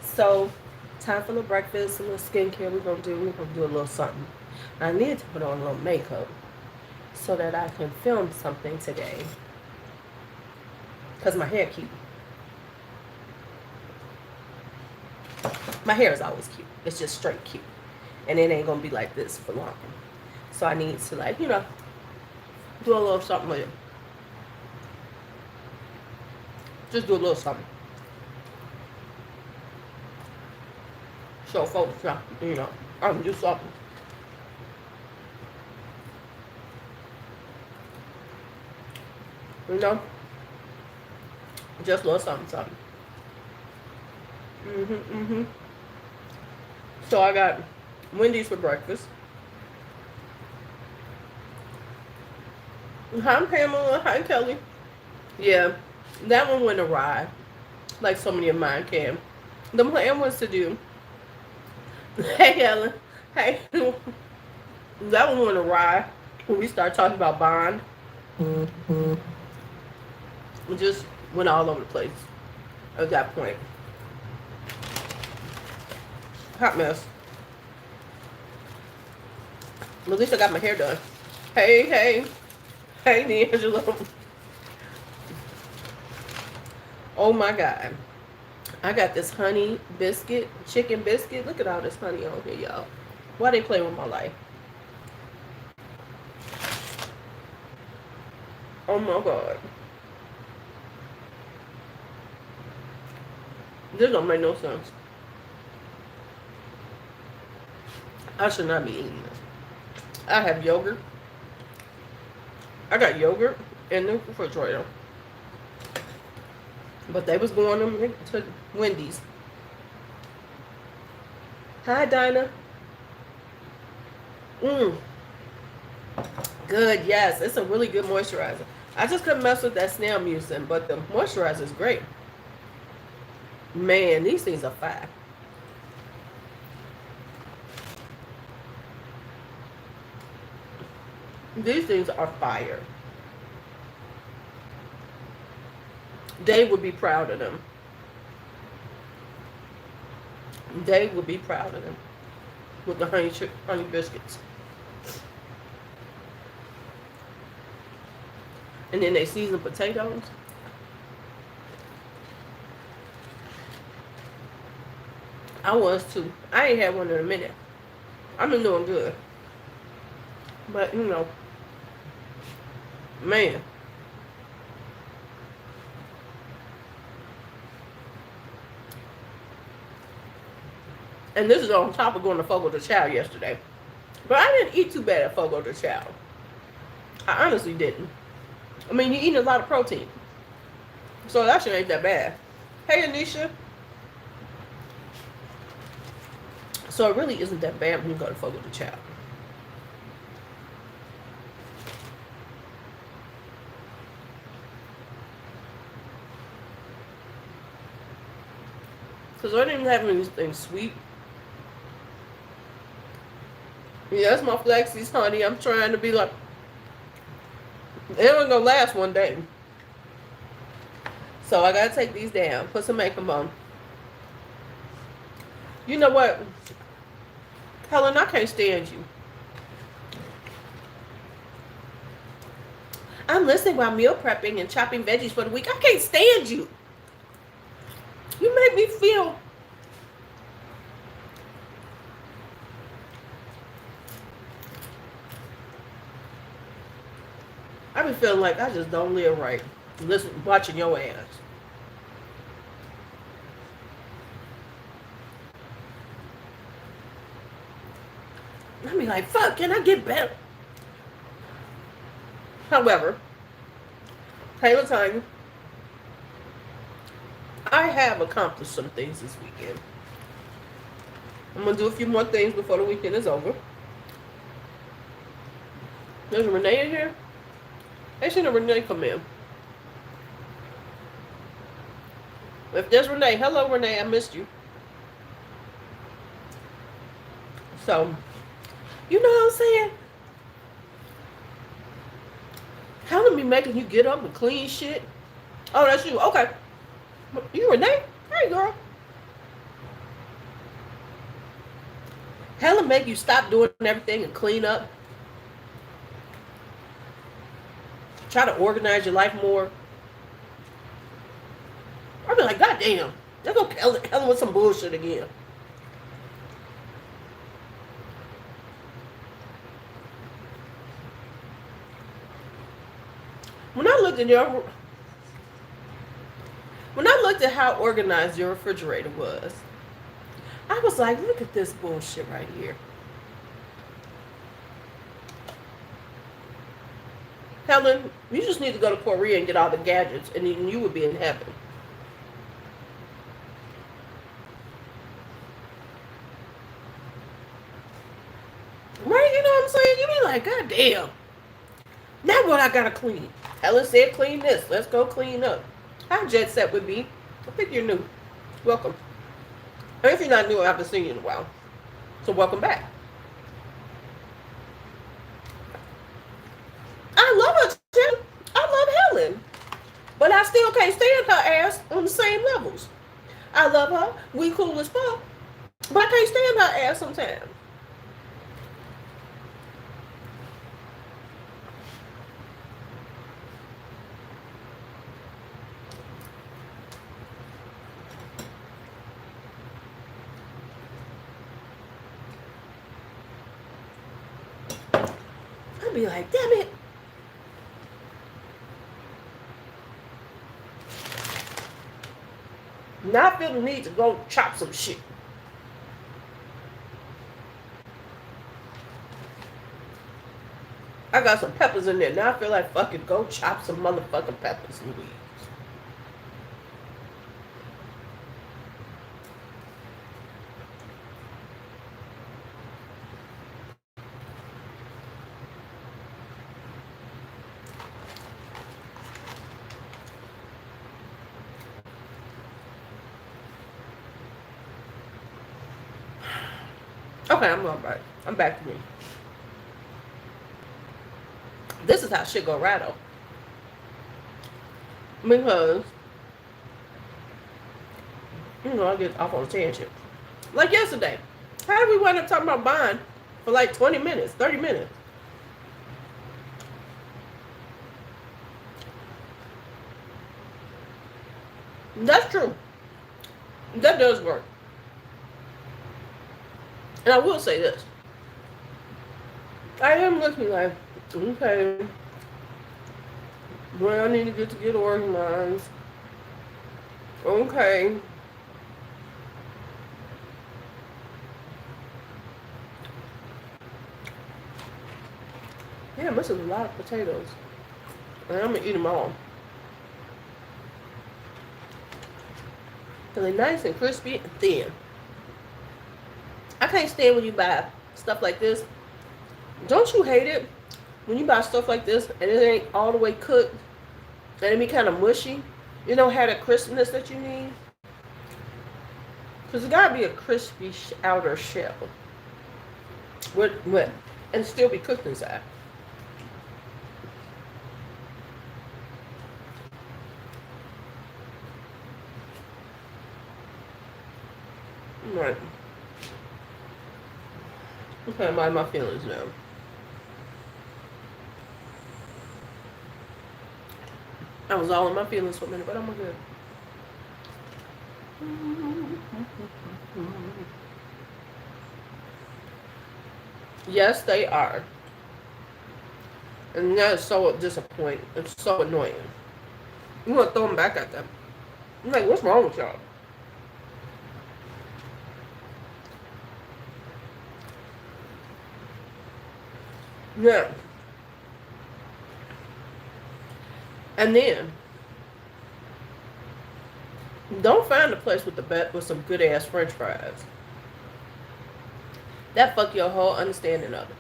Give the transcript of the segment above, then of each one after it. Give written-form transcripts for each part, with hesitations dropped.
So, time for a little breakfast, a little skincare. We're gonna do a little something. I need to put on a little makeup so that I can film something today. Cause my hair cute. My hair is always cute. It's just straight cute, and it ain't gonna be like this for long. So I need to do a little something with it. Just do a little something. Show folks, I can do something. You know, just a little something, something. So I got Wendy's for breakfast. Hi Pamela, hi Kelly. Yeah, that one went awry, like so many of mine can. The plan was to do. Hey Ellen, hey, that one went awry when we started talking about bond. We just went all over the place at that point. Hot mess. At least I got my hair done. Hey, hey, hey, D'Angelo. Oh my God. I got this honey biscuit, chicken biscuit. Look at all this honey on here, y'all. Why they play with my life? Oh my God. This don't make no sense. I should not be eating this. I have yogurt. I got yogurt in the refrigerator. But they was going to Wendy's. Hi, Dinah. Good, yes. It's a really good moisturizer. I just couldn't mess with that snail mucin, but the moisturizer is great. Man, these things are fire. These things are fire. They would be proud of them. They would be proud of them with the honey biscuits. And then they season potatoes. I was too. I ain't had one in a minute. I've been doing good. But, man. And this is on top of going to Fogo de Chao yesterday. But I didn't eat too bad at Fogo de Chao. I honestly didn't. I mean, you're eating a lot of protein. So that shit ain't that bad. Hey, Anisha. So it really isn't that bad when you go to Fogo de Chao. Because I didn't have anything sweet. Yeah, that's my Flexies, honey. I'm trying to be like, it ain't gonna last one day. So I gotta take these down, put some makeup on. You know what, Helen, I can't stand you. I'm listening while meal prepping and chopping veggies for the week. I can't stand you. You make me feel. I be feeling like I just don't live right. Listen, watching your ass. I be like, fuck, can I get better? However, Taylor time, I have accomplished some things this weekend. I'm gonna do a few more things before the weekend is over. There's Renee in here. I seen a Renee come in. If there's Renee, hello Renee, I missed you. So, you know what I'm saying? Helen be making you get up and clean shit. Oh, that's you. Okay. You Renee? Hey, girl. gonna make you stop doing everything and clean up. Try to organize your life more. I'll be like, God damn, let's go Helen with some bullshit again. When I looked at how organized your refrigerator was, I was like, look at this bullshit right here. Helen, you just need to go to Korea and get all the gadgets, and then you would be in heaven. Right? You know what I'm saying? You be like, God damn. Now what I gotta clean? Helen said clean this. Let's go clean up. How Jet Set would be. I think you're new. Welcome. And if you're not new, I haven't seen you in a while. So welcome back. I love her too. I love Helen. But I still can't stand her ass on the same levels. I love her. We cool as fuck. But I can't stand her ass sometimes. I'd be like, damn it. Now I feel the need to go chop some shit. I got some peppers in there. Now I feel like fucking go chop some motherfucking peppers, Louise. Okay, I'm all right. I'm back to me. This is how shit go right though. Because, I get off on a tangent. Like yesterday. How did we wind up talking about buying for like 20 minutes, 30 minutes? That's true. That does work. And I will say this. I am looking like, okay, well, I need to get organized. Okay. Yeah, this is a lot of potatoes. And I'm gonna eat them all. They're nice and crispy and thin. I can't stand when you buy stuff like this. Don't you hate it when you buy stuff like this and it ain't all the way cooked and it be kind of mushy? You don't have the crispness that you need? Because it gotta be a crispy outer shell and still be cooked inside. Right. Okay, I'm out of my feelings now. I was all in my feelings for a minute, but I'm good. Yes, they are. And that is so disappointing. It's so annoying. You want to throw them back at them. I'm like, what's wrong with y'all? Yeah. And then don't find a place with some good ass French fries. That fuck your whole understanding of it.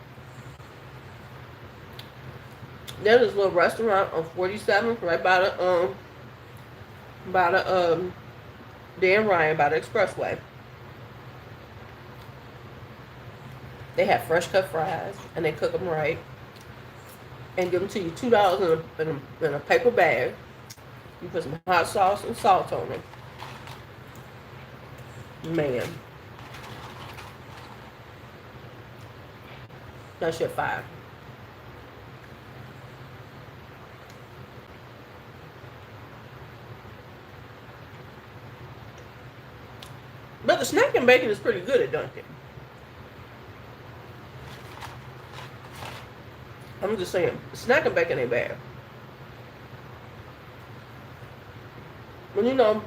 There's this little restaurant on 47th, right by the Dan Ryan, by the expressway. They have fresh cut fries and they cook them right and give them to you $2 in a paper bag. You put some hot sauce and salt on it. Man. That's your 5. But the snack and bacon is pretty good at Dunkin'. I'm just saying, snack and bacon ain't bad. But you know,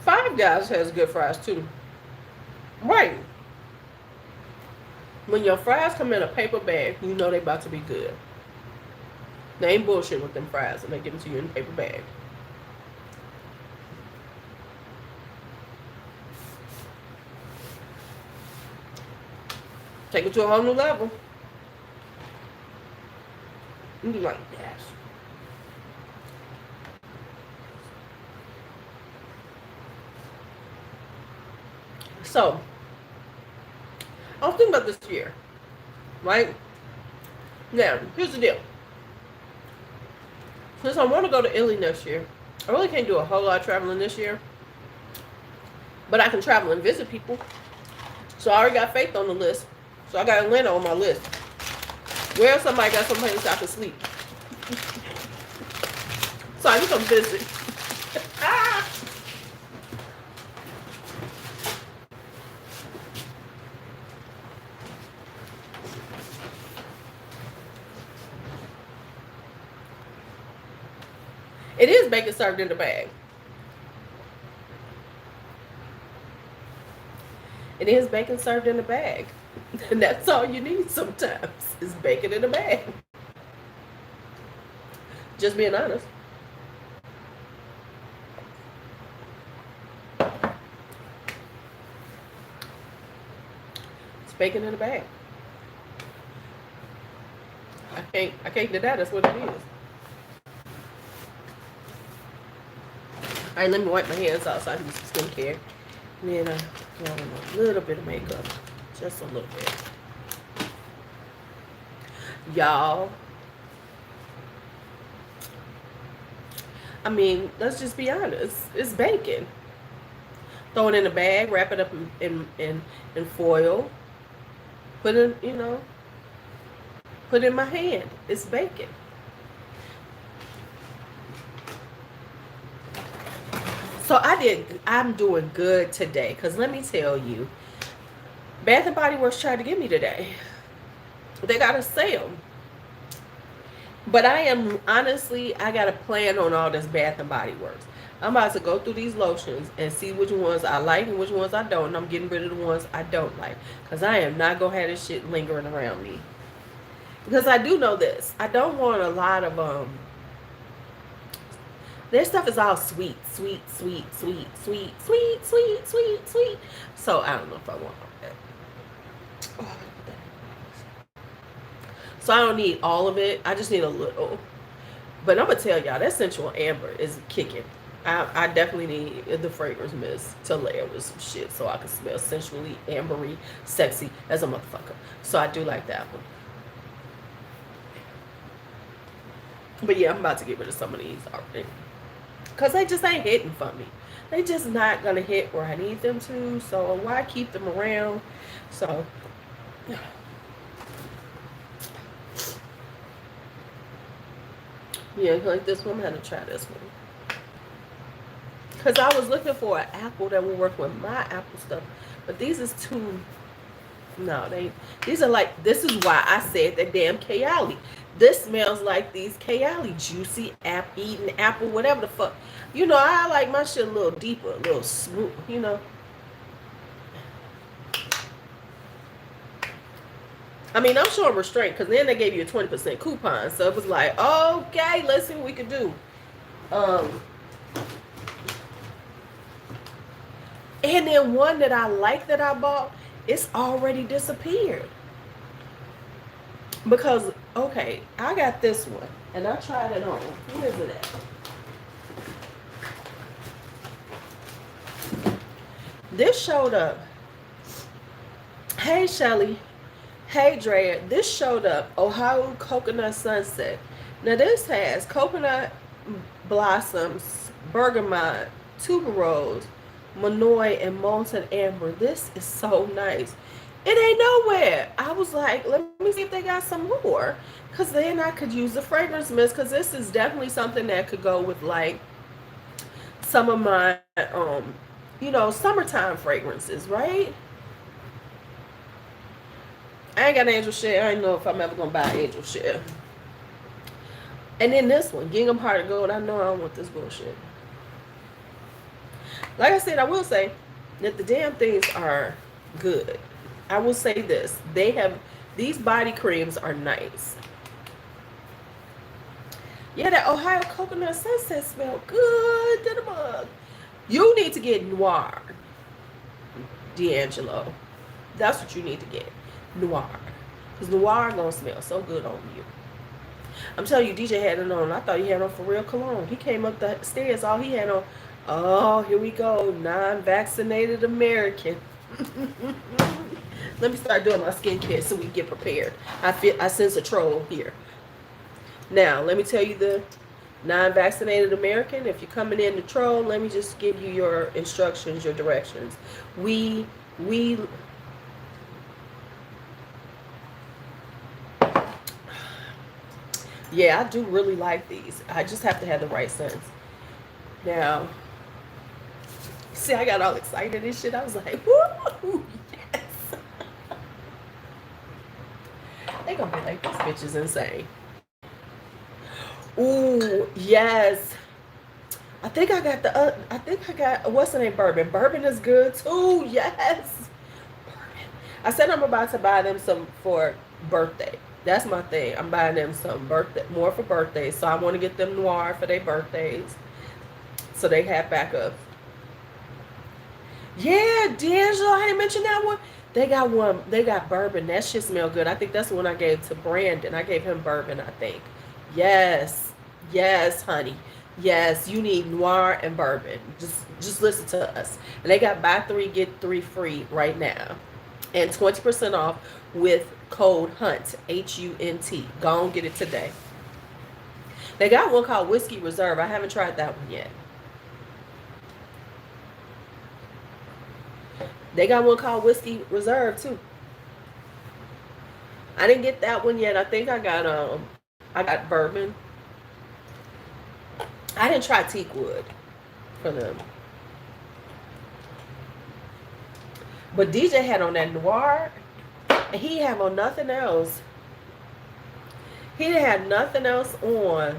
Five Guys has good fries too. Right. When your fries come in a paper bag, you know they about to be good. They ain't bullshit with them fries, and they give them to you in a paper bag. Take it to a whole new level. You be like, yes. So, I was thinking about this year, right? Now, here's the deal. Since I want to go to Italy next year, I really can't do a whole lot of traveling this year. But I can travel and visit people. So I already got Faith on the list. So I got Atlanta on my list. Where somebody got some place I can sleep. So I can come visit. It is bacon served in the bag. It is bacon served in a bag. And that's all you need sometimes is bacon in a bag. Just being honest. It's bacon in a bag. I can't deny that's what it is. Alright, let me wipe my hands out so I can do some skincare. And then a little bit of makeup. Just a little bit. Y'all. I mean, let's just be honest. It's bacon. Throw it in a bag, wrap it up in foil. Put it, put it in my hand. It's bacon. So I'm doing good today. Because let me tell you, Bath & Body Works tried to get me today. They got a sale. But I got a plan on all this Bath & Body Works. I'm about to go through these lotions and see which ones I like and which ones I don't. And I'm getting rid of the ones I don't like. Because I am not going to have this shit lingering around me. Because I do know this. I don't want a lot of, their stuff is all sweet. So I don't know if I want that. So I don't need all of it. I just need a little. But I'm going to tell y'all, that Sensual Amber is kicking. I definitely need the fragrance mist to layer with some shit so I can smell sensually, ambery, sexy as a motherfucker. So I do like that one. But yeah, I'm about to get rid of some of these already. Because they just ain't hitting for me. They just not going to hit where I need them to. So why keep them around? So, yeah, like this one, I'm going to try this one. Because I was looking for an apple that will work with my apple stuff. But these is too... No, these are like... This is why I said that damn Caillouet. This smells like these Caillouet. Juicy, eating apple, whatever the fuck. I like my shit a little deeper, a little smooth, I mean, I'm showing restraint because then they gave you a 20% coupon. So it was like, okay, let's see what we can do. And then one that I like that I bought, it's already disappeared. Because, okay, I got this one. And I tried it on. Where is it at? This showed up. Hey, Shelly. Hey, Drea. This showed up. Oahu Coconut Sunset. Now, this has coconut blossoms, bergamot, tuberose, Monoi, and molten amber. This is so nice. It ain't nowhere. I was like, let me see if they got some more. Because then I could use the fragrance mist. Because this is definitely something that could go with like some of my, summertime fragrances, right? I ain't got angel share. I don't know if I'm ever going to buy angel share. And then this one, Gingham Heart of Gold. I know I don't want this bullshit. Like I said, I will say that the damn things are good. I will say this. These body creams are nice. Yeah, that Ohio coconut sunset smell good to the mug. You need to get Noir, D'Angelo. That's what you need to get. Noir. Because Noir gonna smell so good on you. I'm telling you, DJ had it on. I thought he had on for real cologne. He came up the stairs, all he had on. Oh, here we go. Non-vaccinated American. Let me start doing my skincare so we can get prepared. I sense a troll here. Now, let me tell you the non-vaccinated American. If you're coming in to troll, let me just give you your instructions, your directions. We Yeah, I do really like these. I just have to have the right sense. Now, see, I got all excited and shit. I was like, woo, yes. They gonna be like, this bitch is insane. Ooh, yes. What's the name? Bourbon. Bourbon is good too. Yes. Bourbon. I said I'm about to buy them some for birthday. That's my thing. I'm buying them some more for birthdays. So I want to get them Noir for their birthdays. So they have backup. Yeah, D'Angelo, I didn't mention that one. They got one. They got bourbon. That shit smell good. I think that's the one I gave to Brandon. I gave him bourbon, I think. Yes. Yes, honey. Yes, you need Noir and bourbon. Just listen to us. And they got buy three, get three free right now. And 20% off with code HUNT, HUNT. Go and get it today. They got one called Whiskey Reserve. I haven't tried that one yet. They got one called Whiskey Reserve too. I didn't get that one yet. I think I got bourbon. I didn't try teakwood for them. But DJ had on that Noir, and he have on nothing else. He didn't have nothing else on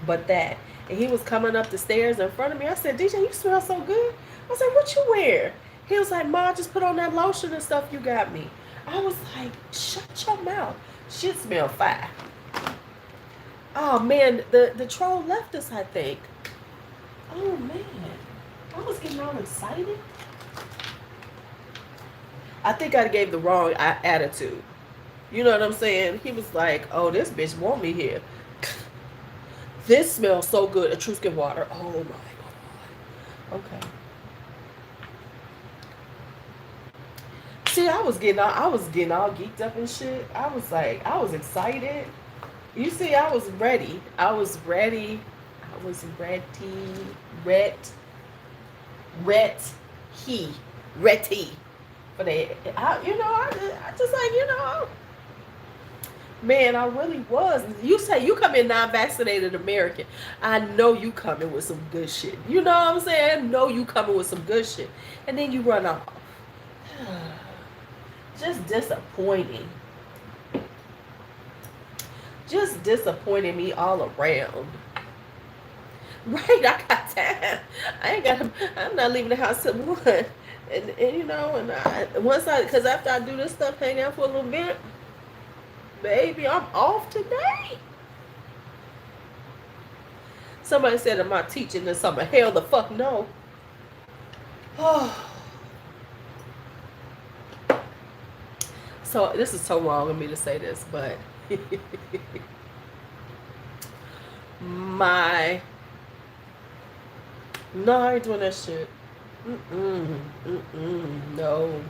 but that. And he was coming up the stairs in front of me. I said, DJ, you smell so good. I said, what you wear? He was like, Ma, just put on that lotion and stuff you got me. I was like, shut your mouth. Shit smell fire. Oh, man, the troll left us, I think. Oh, man. I was getting all excited. I think I gave the wrong attitude. You know what I'm saying? He was like, oh, this bitch want me here. This smells so good. Etruscan water. Oh, my God. Okay. See, I was getting all geeked up and shit. I was like, I was excited. You see, I was ready. I was ready. I was ready. Ready for that. I just like, man, I really was. You say you come in non-vaccinated American. I know you coming with some good shit. You know what I'm saying? I know you coming with some good shit. And then you run off. Just disappointing. Just disappointing me all around. Right, I got time. I'm not leaving the house till 1. Because after I do this stuff, hang out for a little bit, baby, I'm off today. Somebody said, am I teaching this summer? Hell the fuck no. Oh. So this is so wrong of me to say this, but no, I ain't doing that shit. No.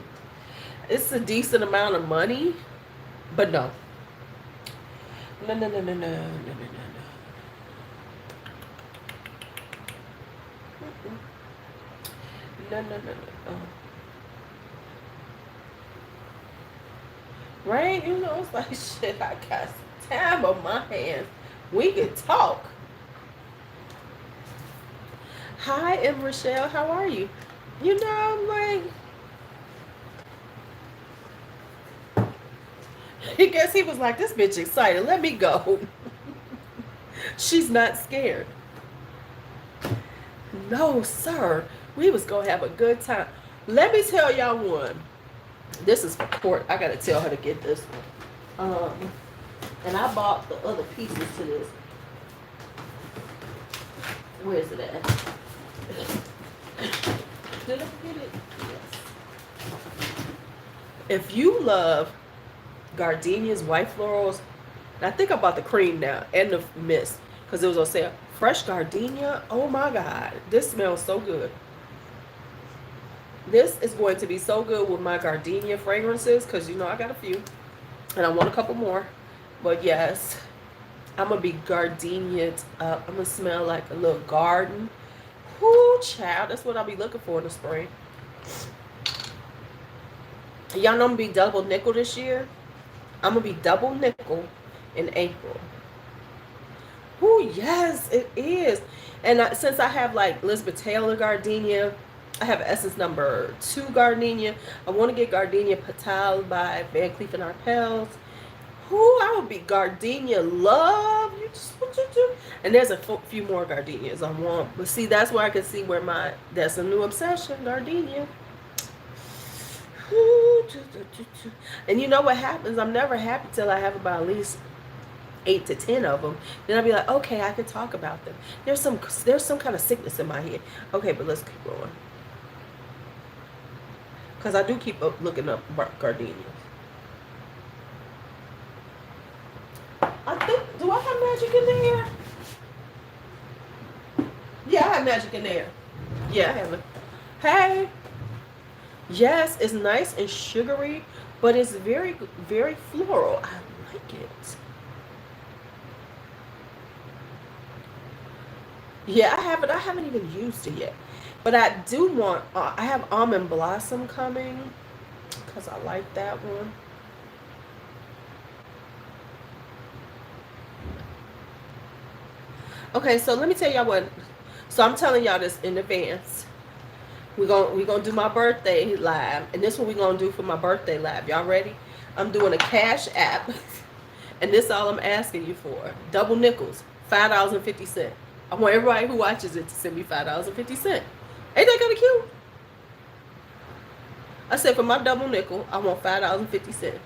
It's a decent amount of money, but no. No. No. right? You know, it's like shit. I got some time on my hands. We can talk. Hi, M. Rochelle. How are you? You know, I'm like, I guess he was like, this bitch excited. Let me go. She's not scared. No, sir. We was gonna have a good time. Let me tell y'all one. This is for court. I gotta tell her to get this one. And I bought the other pieces to this. Where is it at? Did I get it? Yes. If you love gardenias, white florals, and I think I bought the cream now and the mist because it was on sale. Fresh gardenia. Oh my God, this smells so good. This is going to be so good with my gardenia fragrances because you know I got a few and I want a couple more. But yes, I'm gonna be gardenia'd up. I'm gonna smell like a little garden. Whoo, child, that's what I'll be looking for in the spring. Y'all know I'm gonna be double nickel this year. I'm gonna be double nickel in April. Oh yes, it is. And since I have like Elizabeth Taylor gardenia, I have Essence number 2 gardenia. I want to get Gardenia Patel by Van Cleef and Arpels. Who I would be gardenia love. You just what you do. And there's a few more gardenias I want. But see, that's where I can see where that's a new obsession, gardenia. And you know what happens? I'm never happy till I have about at least 8 to 10 of them. Then I'll be like, okay, I can talk about them. There's some kind of sickness in my head. Okay, but let's keep going. Because I do keep looking up gardenias. I think, do I have magic in there? Yeah, I have magic in there. Yeah, I have it. Hey. Yes, it's nice and sugary, but it's very, very floral. I like it. Yeah, I haven't even used it yet. But I do want, I have Almond Blossom coming because I like that one. Okay, so let me tell y'all what. So I'm telling y'all this in advance. We're gonna do my birthday live, and this is what we're gonna do for my birthday live. Y'all ready? I'm doing a Cash App, and this is all I'm asking you for. Double nickels, $5.50. I want everybody who watches it to send me $5.50. Ain't that kind of cute? I said for my double nickel, I want $5.50.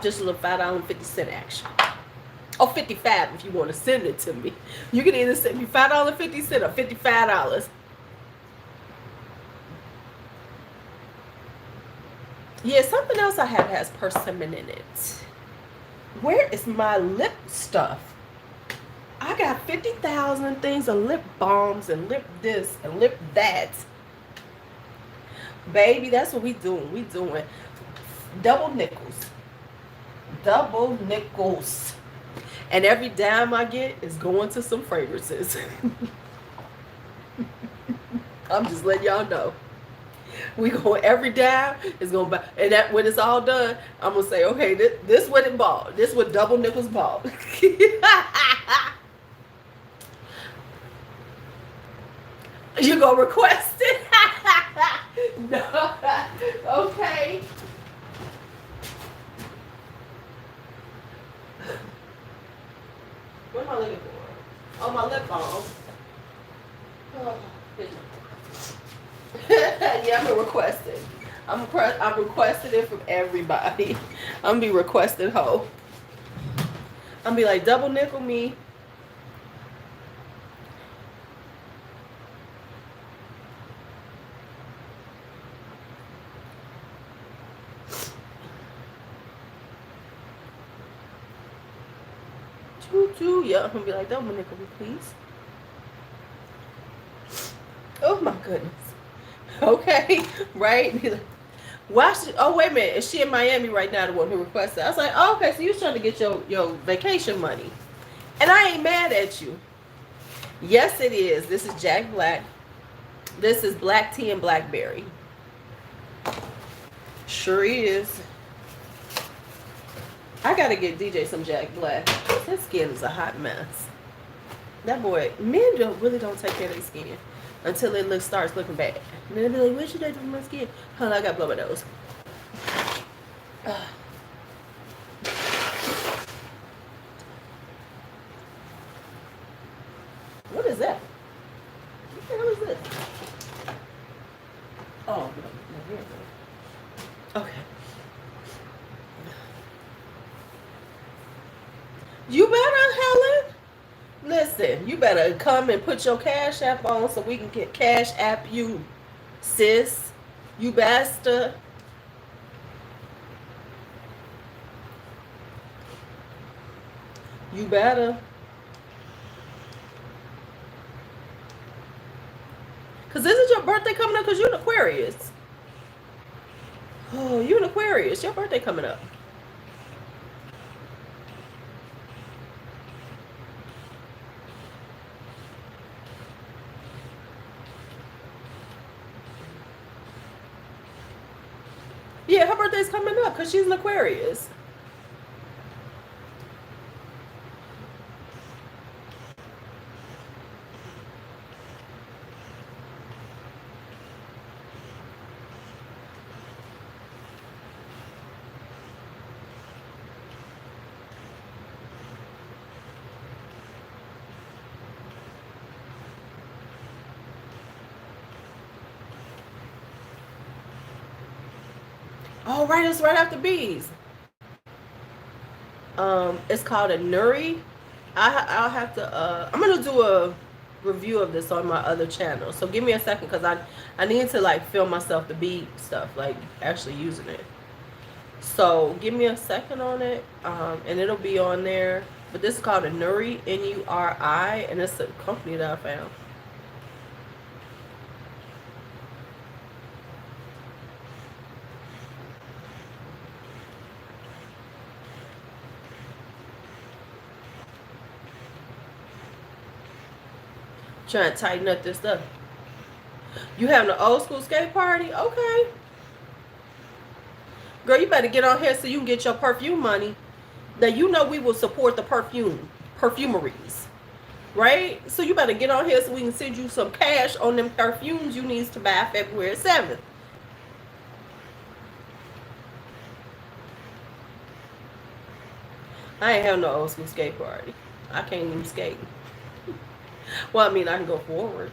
Just a little $5.50 action. Oh, 55 if you want to send it to me. You can either send me $5.50 or $55. Yeah, something else I have has persimmon in it. Where is my lip stuff? I got 50,000 things of lip balms and lip this and lip that. Baby, that's what we doing. We doing double nickels. Double nickels. And every dime I get is going to some fragrances. I'm just letting y'all know. We go every dime is gonna buy, and that when it's all done, I'm gonna say, okay, this what it bought. This what double nickels bought. You gonna request it? No. Okay. What am I looking for? Oh, my lip balm. Oh, yeah, I'm gonna request it. I'm requesting it from everybody. I'm gonna be requested hoe. I'm gonna be like, double nickel me. Choo-choo. Yeah, I'm gonna be like, double nickel me, please. Oh my goodness. Okay, right? Why should, oh, wait a minute. Is she in Miami right now, the one who requested? I was like, oh, okay, so you was trying to get your vacation money. And I ain't mad at you. Yes, it is. This is Jack Black. This is black tea and blackberry. Sure is. I gotta get DJ some Jack Black. His skin is a hot mess. That boy, men really don't take care of their skin until it starts looking bad. And then they'll be like, what should I do with my skin? Hold on, I gotta blow my nose. What is that? What the hell is this? Oh, okay. You better, Helen. Listen, you better come and put your Cash App on so we can get Cash App you, sis. You bastard. You better. Because isn't your birthday coming up? Because you're an Aquarius. Oh, you're an Aquarius. Your birthday coming up. Yeah, her birthday's coming up because she's an Aquarius. Oh, right, it's right after bees. It's called a nuri. I'll have to. I'm gonna do a review of this on my other channel. So give me a second, cause I need to like film myself the bee stuff, like actually using it. So give me a second on it, and it'll be on there. But this is called a nuri, Nuri, and it's a company that I found. Trying to tighten up this stuff. You having an old school skate party? Okay. Girl, you better get on here so you can get your perfume money. Now you know we will support the perfumeries. Right? So you better get on here so we can send you some cash on them perfumes you need to buy February 7th. I ain't have no old school skate party. I can't even skate. Well, I mean, I can go forward.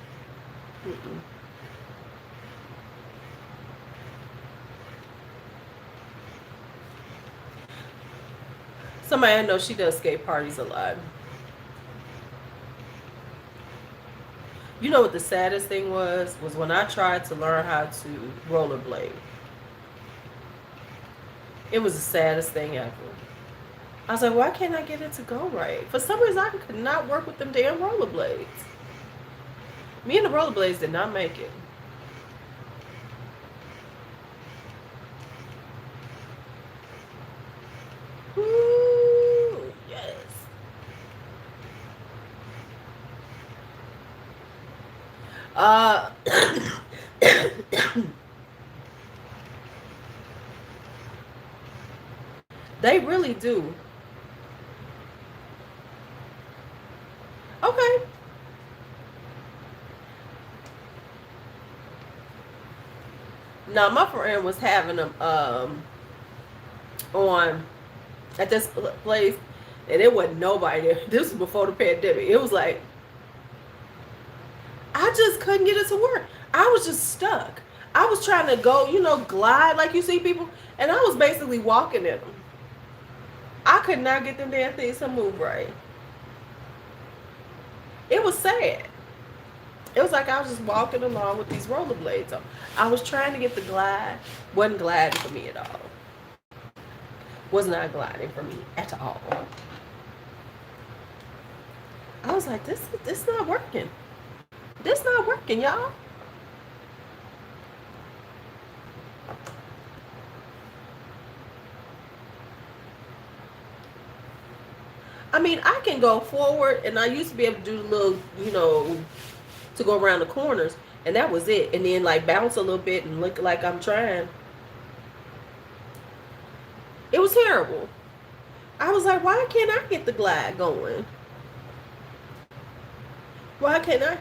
Mm-mm. Somebody I know, she does skate parties a lot. You know what the saddest thing was when I tried to learn how to rollerblade. It was the saddest thing ever. I was like, why can't I get it to go right? For some reason, I could not work with them damn rollerblades. Me and the rollerblades did not make it. Ooh, yes. Uh, they really do. Okay. Now my friend was having them on at this place, and it wasn't nobody there. This was before the pandemic. It was like I just couldn't get it to work. I was just stuck. I was trying to go, glide like you see people, and I was basically walking in them. I could not get them damn things to move right. It was sad. It was like I was just walking along with these rollerblades on. I was trying to get the glide. Wasn't gliding for me at all. Was not gliding for me at all. I was like, this not working. This not working, y'all. I mean, I can go forward, and I used to be able to do the little, to go around the corners, and that was it. And then like bounce a little bit and look like I'm trying. It was terrible. I was like, why can't I get the glide going? Why can't I?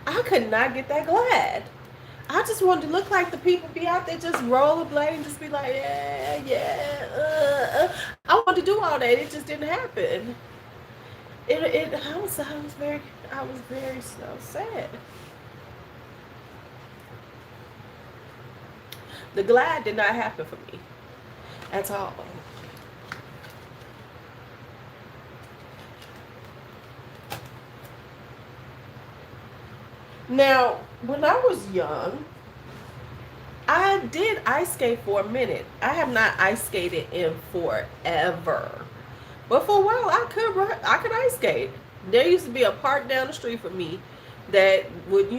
I could not get that glide. I just wanted to look like the people be out there just rollerblading, just be like, yeah, yeah. I wanted to do all that. It just didn't happen. I was very so sad. The glide did not happen for me at all. Now, when I was young, I did ice skate for a minute. I have not ice skated in forever. But for a while, I could ice skate. There used to be a park down the street from me that would,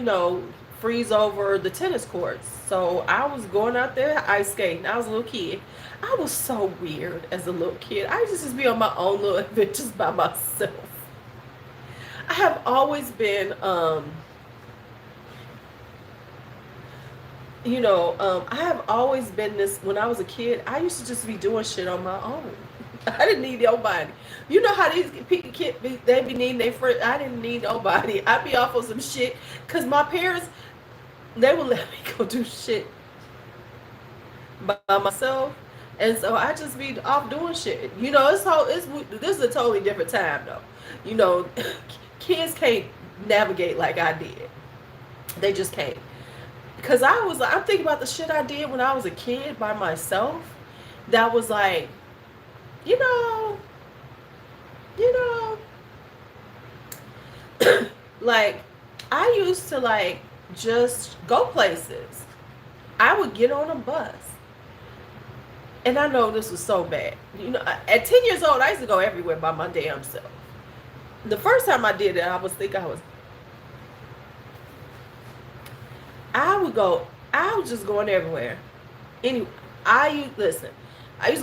freeze over the tennis courts. So I was going out there ice skating. I was a little kid. I was so weird as a little kid. I used to just be on my own little adventures by myself. I have always been, I have always been this. When I was a kid, I used to just be doing shit on my own. I didn't need nobody. You know how these kids, they be needing their friends. I didn't need nobody. I'd be off on some shit because my parents, they would let me go do shit by myself, and so I just be off doing shit. This is a totally different time though. Kids can't navigate like I did. They just can't. Because I'm thinking about the shit I did when I was a kid by myself. That was like, like, I used to like just go places. I would get on a bus. And I know this was so bad. At 10 years old, I used to go everywhere by my damn self. The first time I did it, I was just going everywhere. Anyway, I used to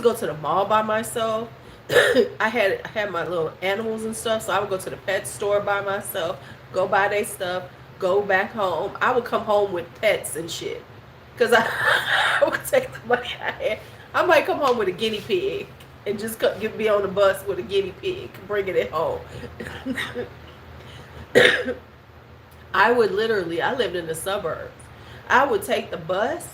go to the mall by myself. I had my little animals and stuff, so I would go to the pet store by myself, go buy their stuff, go back home. I would come home with pets and shit. Because I would take the money I had. I might come home with a guinea pig and just be on the bus with a guinea pig, bringing it home. I lived in the suburbs. I would take the bus,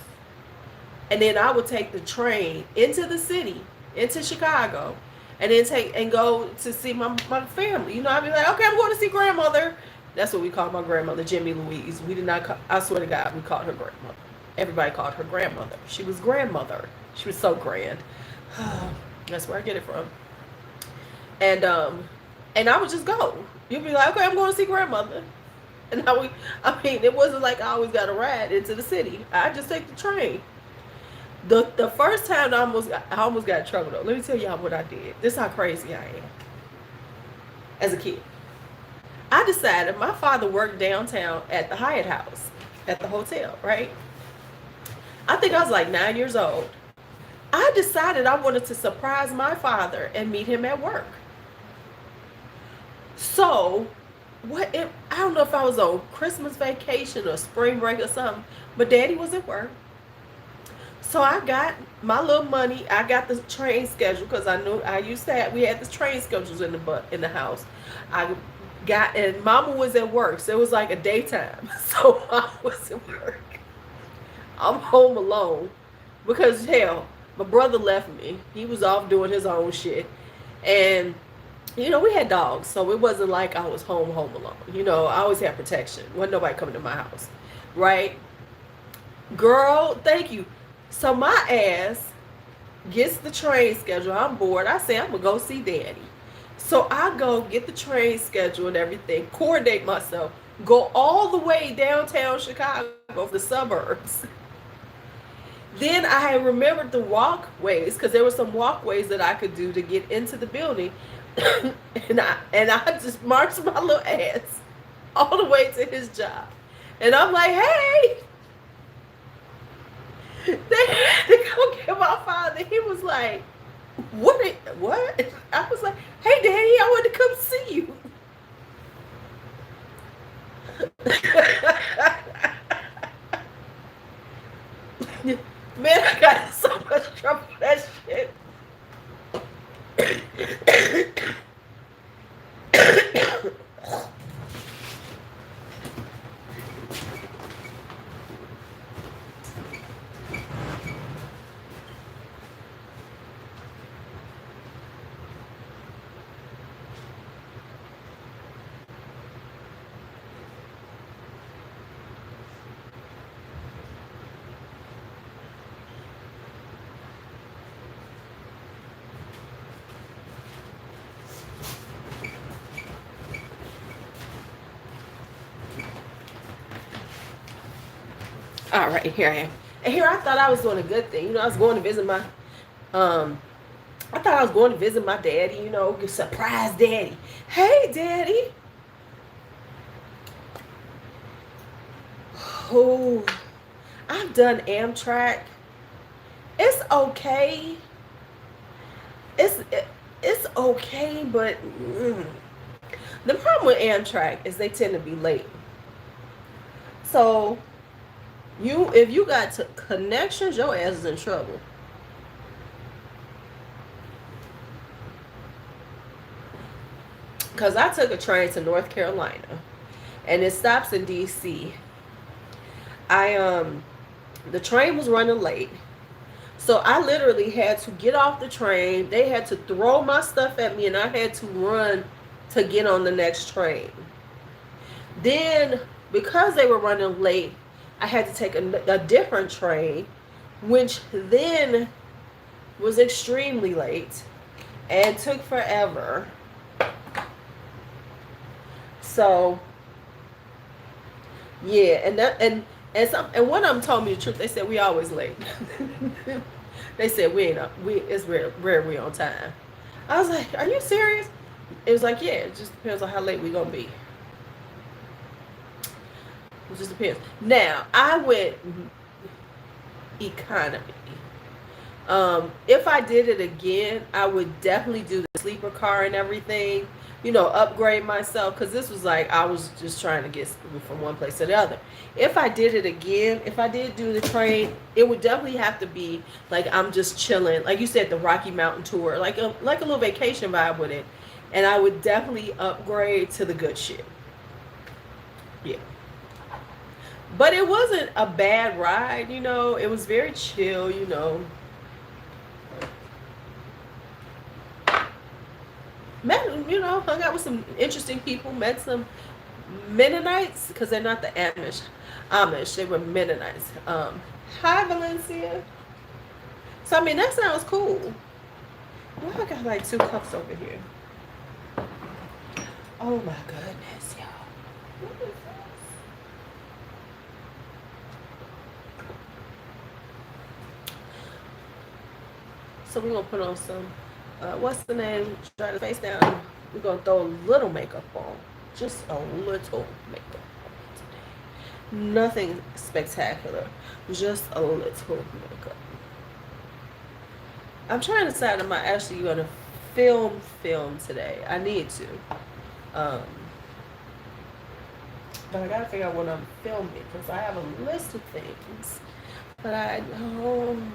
and then I would take the train into the city, into Chicago, and then go to see my family. I'd be like, okay, I'm going to see grandmother. That's what we called my grandmother, Jimmy Louise. We did not I swear to God, we called her grandmother. Everybody called her grandmother. She was grandmother. She was so grand. That's where I get it from. And I would just go. You'd be like, okay, I'm going to see grandmother. And it wasn't like I always got a ride into the city. I just take the train. The first time I almost got in trouble though. Let me tell y'all what I did. This is how crazy I am. As a kid, I decided my father worked downtown at the Hyatt House, at the hotel, right? I think I was like 9 years old. I decided I wanted to surprise my father and meet him at work. So, I don't know if I was on Christmas vacation or spring break or something, but Daddy was at work. So I got my little money. I got the train schedule because we had the train schedules in the house. And Mama was at work, so it was like a daytime. So I was at work. I'm home alone because hell, my brother left me. He was off doing his own shit, and we had dogs, so it wasn't like I was home alone. I always had protection. Wasn't nobody coming to my house, right? Girl, thank you. So my ass gets the train schedule. I'm bored. I say I'm gonna go see Daddy. So I go get the train schedule and everything, coordinate myself, go all the way downtown Chicago, the suburbs. Then I had remembered the walkways, because there were some walkways that I could do to get into the building. and I just marched my little ass all the way to his job. And I'm like, hey, they had to go get my father. He was like, What? I was like, hey, Daddy, I want to come see you. Man, I got in so much trouble for that shit. All right, here I am. And here I thought I was doing a good thing. I was going to visit my um I thought I was going to visit my daddy, surprise daddy. Hey daddy. Oh, I've done Amtrak. It's okay. It's okay, but the problem with Amtrak is they tend to be late. So if you got connections, your ass is in trouble. Because I took a train to North Carolina, and it stops in DC. The train was running late, so I literally had to get off the train. They had to throw my stuff at me, and I had to run to get on the next train. Then, because they were running late, I had to take a different train, which then was extremely late and took forever. So yeah, and one of them told me the truth. They said we always late. They said it's rare we on time. I was like, are you serious? It was like, yeah, it just depends on how late we gonna be. It just depends. Now I went economy. If I did it again, I would definitely do the sleeper car and everything. Upgrade myself, because this was like I was just trying to get from one place to the other. If I did it again, if I did do the train, it would definitely have to be like I'm just chilling, like you said, the Rocky Mountain tour, like a little vacation vibe with it. And I would definitely upgrade to the good shit. Yeah. But it wasn't a bad ride, it was very chill, met, hung out with some interesting people, met some Mennonites, because they're not the Amish, they were Mennonites. Hi Valencia. So I mean, that sounds cool. Well, I got like 2 cups over here. Oh my goodness, y'all. What is this? So we're gonna put on some what's the name? Try to face down. We're gonna throw a little makeup on. Just a little makeup on today. Nothing spectacular. Just a little makeup. I'm trying to decide, am I actually gonna film today? I need to. But I gotta figure out what I'm filming, because I have a list of things. But I don't.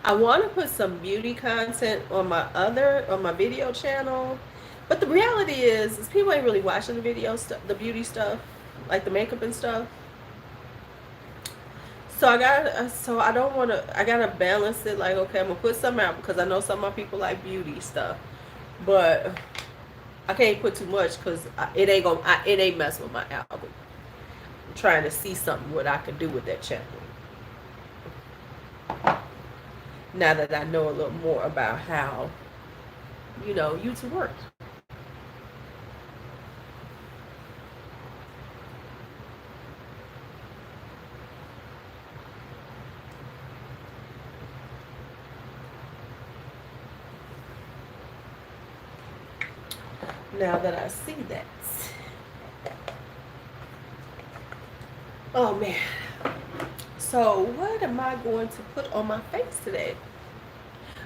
I want to put some beauty content on my video channel, but the reality is people ain't really watching the video stuff, the beauty stuff, like the makeup and stuff. So I don't want to. I gotta balance it. Like, okay, I'm gonna put some out because I know some of my people like beauty stuff, but I can't put too much because it ain't messing with my album. I'm trying to see something what I can do with that channel. Now that I know a little more about how, YouTube works. Now that I see that. Oh man. So what am I going to put on my face today?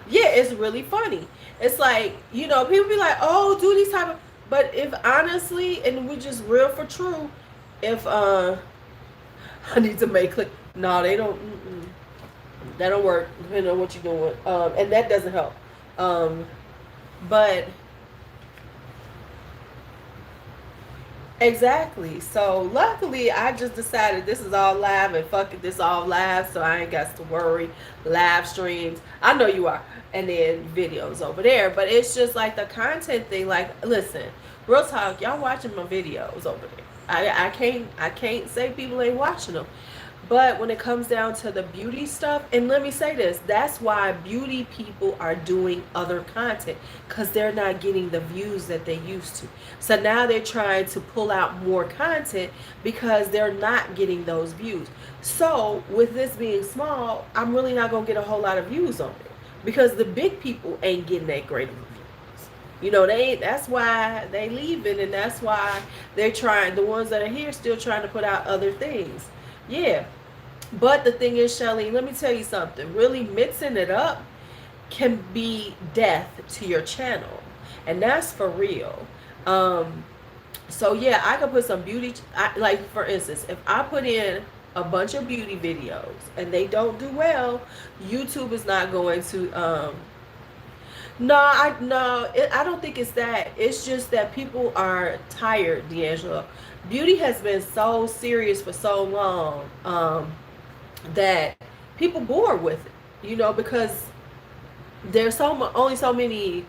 Yeah, it's really funny. It's like, people be like, oh, do these type of, but if honestly, and we just real for true, if I need to make click, no, they don't, that don't work, depending on what you're doing, and that doesn't help, but exactly. So luckily, I just decided this is all live and fuck it, this all live, so I ain't got to worry. Live streams, I know you are, and then videos over there. But it's just like the content thing. Like, listen, real talk, y'all watching my videos over there. I can't say people ain't watching them. But when it comes down to the beauty stuff, and let me say this, that's why beauty people are doing other content, because they're not getting the views that they used to. So now they're trying to pull out more content because they're not getting those views. So with this being small, I'm really not going to get a whole lot of views on it, because the big people ain't getting that great of a views. That's why they leaving, and that's why they're trying, the ones that are here still trying to put out other things. Yeah. But the thing is, Shelly, let me tell you something. Really mixing it up can be death to your channel. And that's for real. So yeah, I could put some beauty, like for instance, if I put in a bunch of beauty videos and they don't do well, YouTube is not going to, I don't think it's that. It's just that people are tired, D'Angelo. Beauty has been so serious for so long, that people bored with it, because there's only so many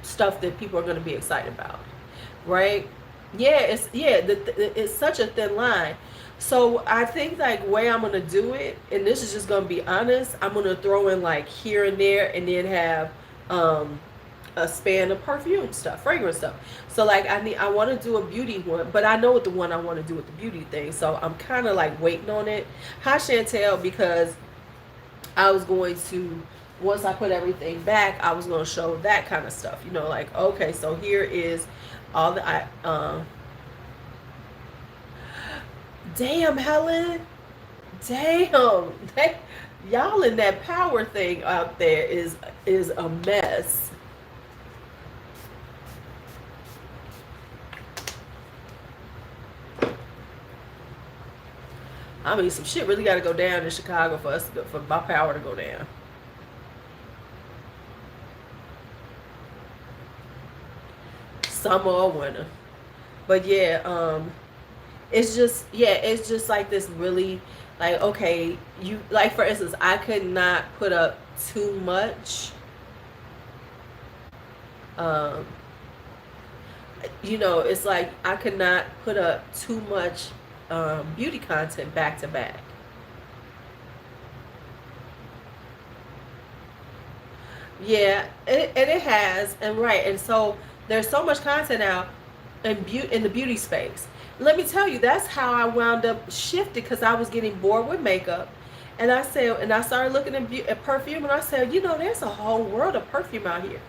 stuff that people are going to be excited about, right? Yeah, it's such a thin line. So I think like way I'm going to do it, and this is just going to be honest, I'm going to throw in like here and there, and then have a span of perfume stuff, fragrance stuff. So like I want to do a beauty one, but I know what the one I want to do with the beauty thing. So I'm kind of like waiting on it. Hi Chantel, because I was going to, once I put everything back, I was going to show that kind of stuff. Like, okay, so here is all the damn, Helen. Damn. Y'all in that power thing out there is a mess. I mean, some shit really got to go down in Chicago for my power to go down. Summer or winter. But yeah, it's just like this really, like, okay, like for instance, I could not put up too much, it's like I could not put up too much beauty content back to back. Yeah, and it has, and right, and so there's so much content out in the beauty space. Let me tell you, that's how I wound up shifting, because I was getting bored with makeup, and I started looking at perfume, and I said, there's a whole world of perfume out here,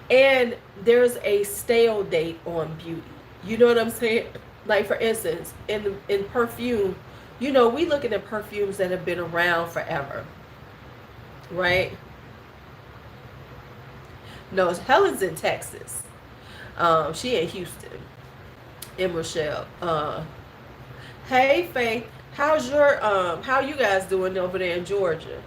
and there's a stale date on beauty. You know what I'm saying? Like for instance, in perfume, we looking at perfumes that have been around forever, right? No, Helen's in Texas. She in Houston. In Rochelle. Hey Faith, how you guys doing over there in Georgia?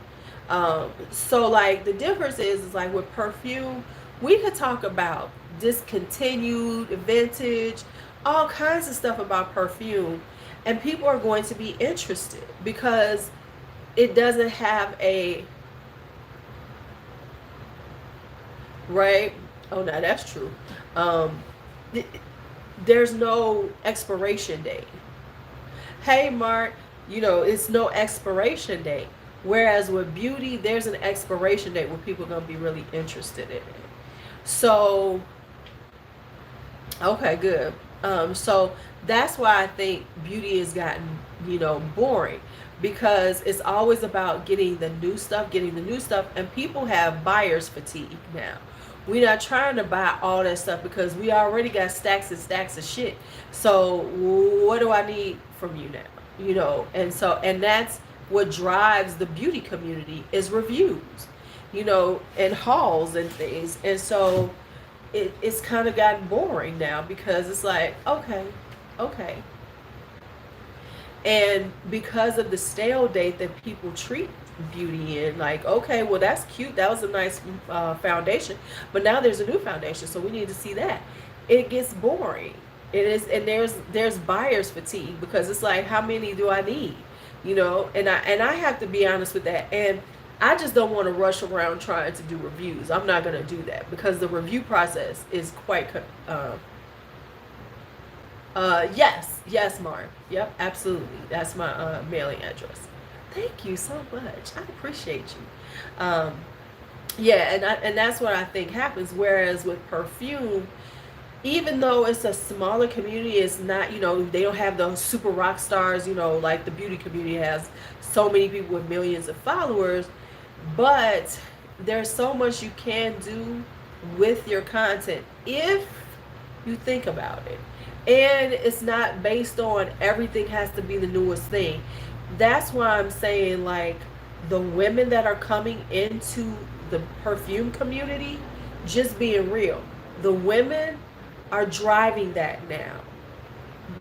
So like the difference is like with perfume, we could talk about discontinued, vintage, all kinds of stuff about perfume, and people are going to be interested because it doesn't have a right. Oh, now that's true. There's no expiration date. Hey Mark, it's no expiration date. Whereas with beauty, there's an expiration date where people are going to be really interested in it. So, okay, good. So that's why I think beauty has gotten, boring, because it's always about getting the new stuff, and people have buyer's fatigue now, We're not trying to buy all that stuff because we already got stacks and stacks of shit. So what do I need from you now? And so, and that's what drives the beauty community is reviews, and hauls and things. And so it's kind of gotten boring now because it's like, okay, okay. And because of the stale date that people treat beauty in, like, okay, well, that's cute, that was a nice foundation, but now there's a new foundation, so we need to see that. It gets boring. It is. And there's buyer's fatigue because it's like, how many do I need? And I have to be honest with that. And I just don't want to rush around trying to do reviews. I'm not going to do that because the review process is quite yes, Mark. Yep, absolutely. That's my mailing address. Thank you so much. I appreciate you. Yeah, and that's what I think happens. Whereas with perfume, even though it's a smaller community, it's not, they don't have those super rock stars, like the beauty community has so many people with millions of followers, but there's so much you can do with your content if you think about it. And it's not based on everything has to be the newest thing. That's why I'm saying, like, the women that are coming into the perfume community, just being real, the women are driving that now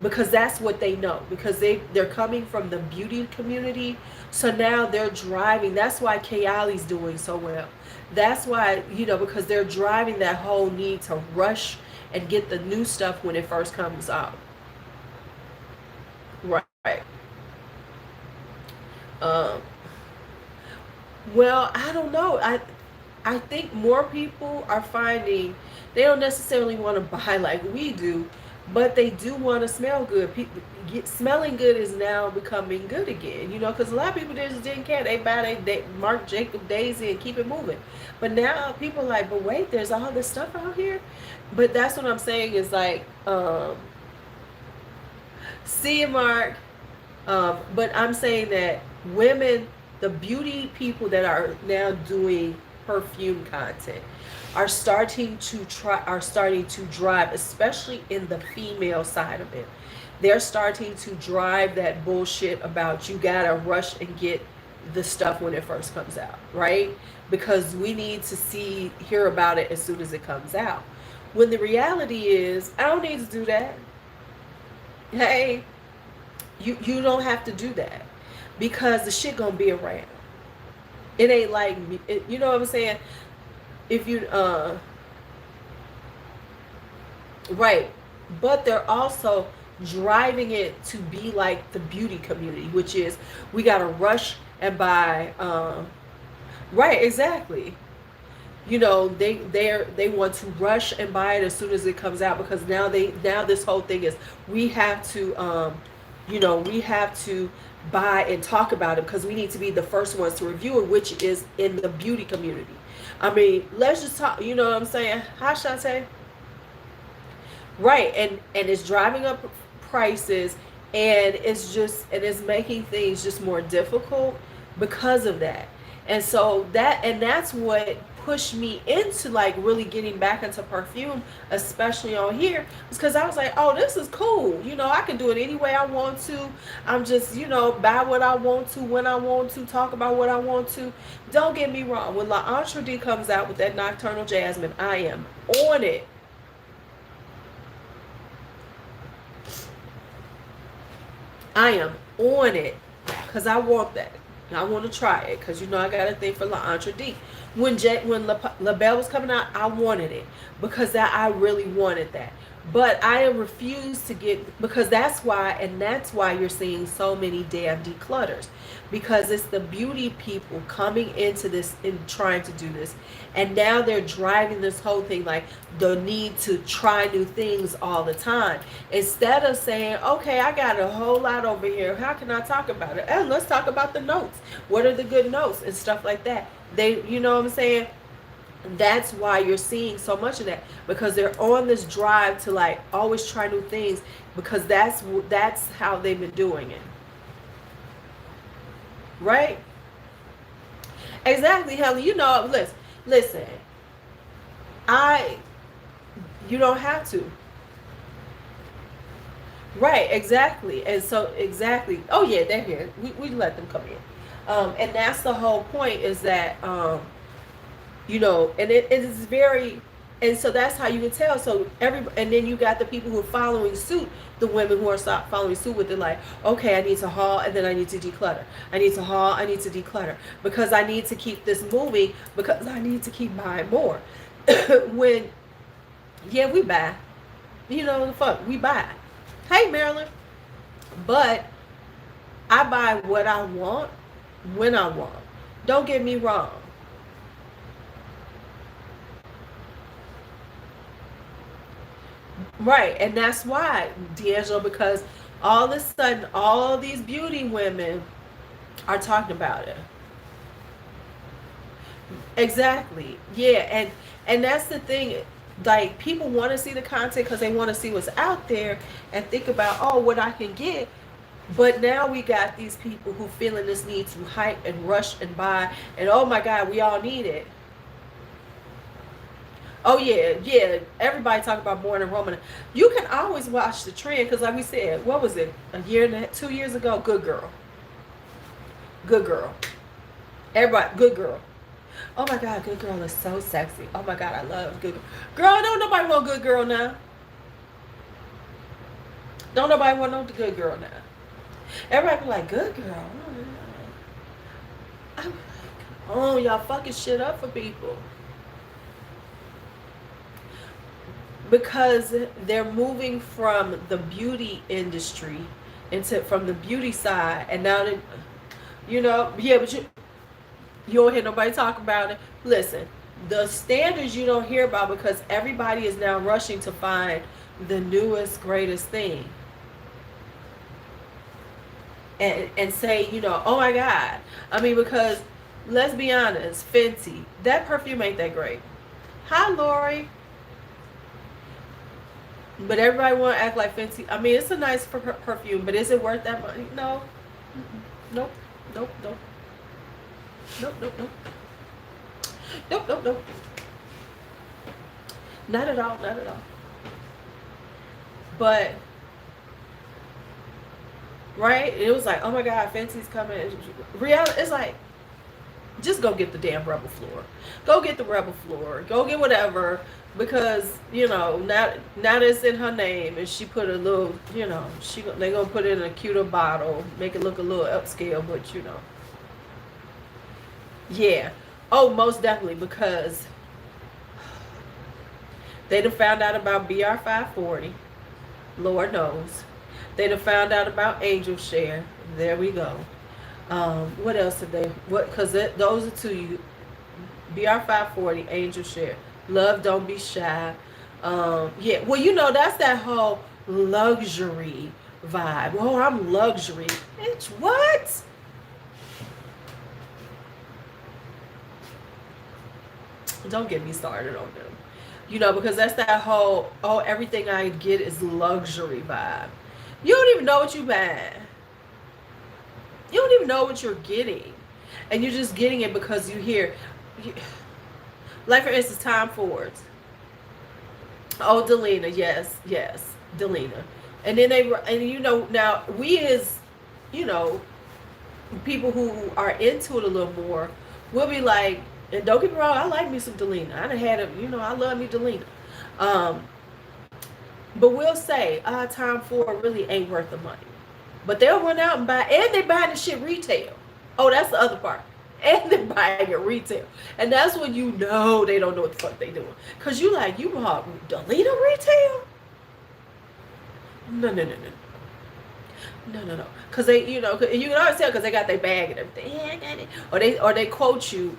because that's what they know, because they're coming from the beauty community. So now they're driving. That's why Kayali's doing so well. That's why, because they're driving that whole need to rush and get the new stuff when it first comes out. Right. Um, well, I don't know. I think more people are finding they don't necessarily want to buy like we do, but they do want to smell good. Smelling good is now becoming good again, because a lot of people just didn't care. They buy they Marc Jacob Daisy and keep it moving. But now people are like, but wait, there's all this stuff out here. But that's what I'm saying is like, see you, Mark. But I'm saying that women, the beauty people that are now doing perfume content are starting to drive, especially in the female side of it. They're starting to drive that bullshit about you gotta rush and get the stuff when it first comes out, right? Because we need to hear about it as soon as it comes out. When the reality is, I don't need to do that. Hey, you don't have to do that because the shit gonna be around. It ain't like me. You know what I'm saying? If you right, but they're also driving it to be like the beauty community, which is we gotta rush and buy. Right, exactly. They want to rush and buy it as soon as it comes out because now this whole thing is we have to we have to buy and talk about it because we need to be the first ones to review it, which is in the beauty community. I mean, let's just talk, you know what I'm saying? Hi, Shantae. Right, and it's driving up prices, and it's making things just more difficult because of that. And so that's what pushed me into like really getting back into perfume, especially on here, is because I was like, oh, this is cool. I can do it any way I want to. I'm just, buy what I want to, when I want to, talk about what I want to. Don't get me wrong. When La Entre D comes out with that Nocturnal Jasmine, I am on it. I am on it because I want that. I want to try it because I got a thing for La Entre D. When La Belle was coming out, I wanted it because I really wanted that. But I refused to get, because that's why you're seeing so many damn declutters, because it's the beauty people coming into this and trying to do this, and now they're driving this whole thing like the need to try new things all the time, instead of saying, okay, I got a whole lot over here, how can I talk about it? And let's talk about the notes. What are the good notes and stuff like that? You know what I'm saying? That's why you're seeing so much of that, because they're on this drive to like always try new things, because that's how they've been doing it, right? Exactly, Helen. Listen, I you don't have to. Right, exactly. And so exactly. Oh yeah, they're here. We let them come in. And that's the whole point is that and it is very, and so that's how you can tell. So and then you got the people who are following suit, the women who are following suit with it, like, okay, I need to haul and then I need to declutter. I need to haul, I need to declutter because I need to keep this moving because I need to keep buying more. When, yeah, we buy, the fuck, we buy. Hey, Marilyn. But I buy what I want when I want. Don't get me wrong. Right, and that's why, D'Angelo, because all of a sudden, all these beauty women are talking about it. Exactly. Yeah, and that's the thing. Like, people want to see the content because they want to see what's out there and think about, oh, what I can get. But now we got these people who feeling this need to hype and rush and buy, and oh my God, we all need it. Oh yeah, yeah. Everybody talk about Born and Roman. You can always watch the trend because, like we said, what was it? A year and 2 years ago? Good girl. Good girl. Everybody, good girl. Oh my God, good girl is so sexy. Oh my God, I love good girl. Girl, don't nobody want good girl now. Don't nobody want no good girl now. Everybody be like, good girl. I'm like, oh, y'all fucking shit up for people. Because they're moving from the beauty industry from the beauty side, and now they, yeah, but you don't hear nobody talk about it. Listen, the standards you don't hear about because everybody is now rushing to find the newest, greatest thing. And say, oh my God. I mean, because let's be honest, Fenty, that perfume ain't that great. Hi, Lori. But everybody want to act like Fenty. I mean, it's a nice perfume, but is it worth that money? No. Nope. Nope. Nope. Nope. Nope. Nope. Nope. Nope. Nope. Not at all. Not at all. But, right? It was like, oh my God, Fenty's coming. Reality, it's like, just go get the damn Rebel Floor. Go get the Rebel Floor. Go get whatever. Because, now that it's in her name, and she put a little, they gonna put it in a cuter bottle, make it look a little upscale, but yeah. Oh, most definitely, because they done found out about BR 540. Lord knows. They done found out about Angel Share. There we go. What else did they? Because those are two. BR 540, Angel Share. Love, Don't Be Shy. Yeah, well, that's that whole luxury vibe. Oh, I'm luxury. Bitch, what? Don't get me started on them. Because that's that whole, oh, everything I get is luxury vibe. You don't even know what you buy. You don't even know what you're getting. And you're just getting it because you hear... Like, for instance, Tom Ford's. Oh, Delina, yes, Delina. And then now we as, people who are into it a little more, will be like, and don't get me wrong, I like me some Delina. I done had it, I love me Delina. But we'll say, Tom Ford really ain't worth the money. But they'll run out and buy, and they buying the shit retail. Oh, that's the other part. And they're buying it retail. And that's when they don't know what the fuck they doing. Because you bought Delina retail? No. Because they, you can always tell because they got their bag and everything. Yeah, I got it. Or they quote you,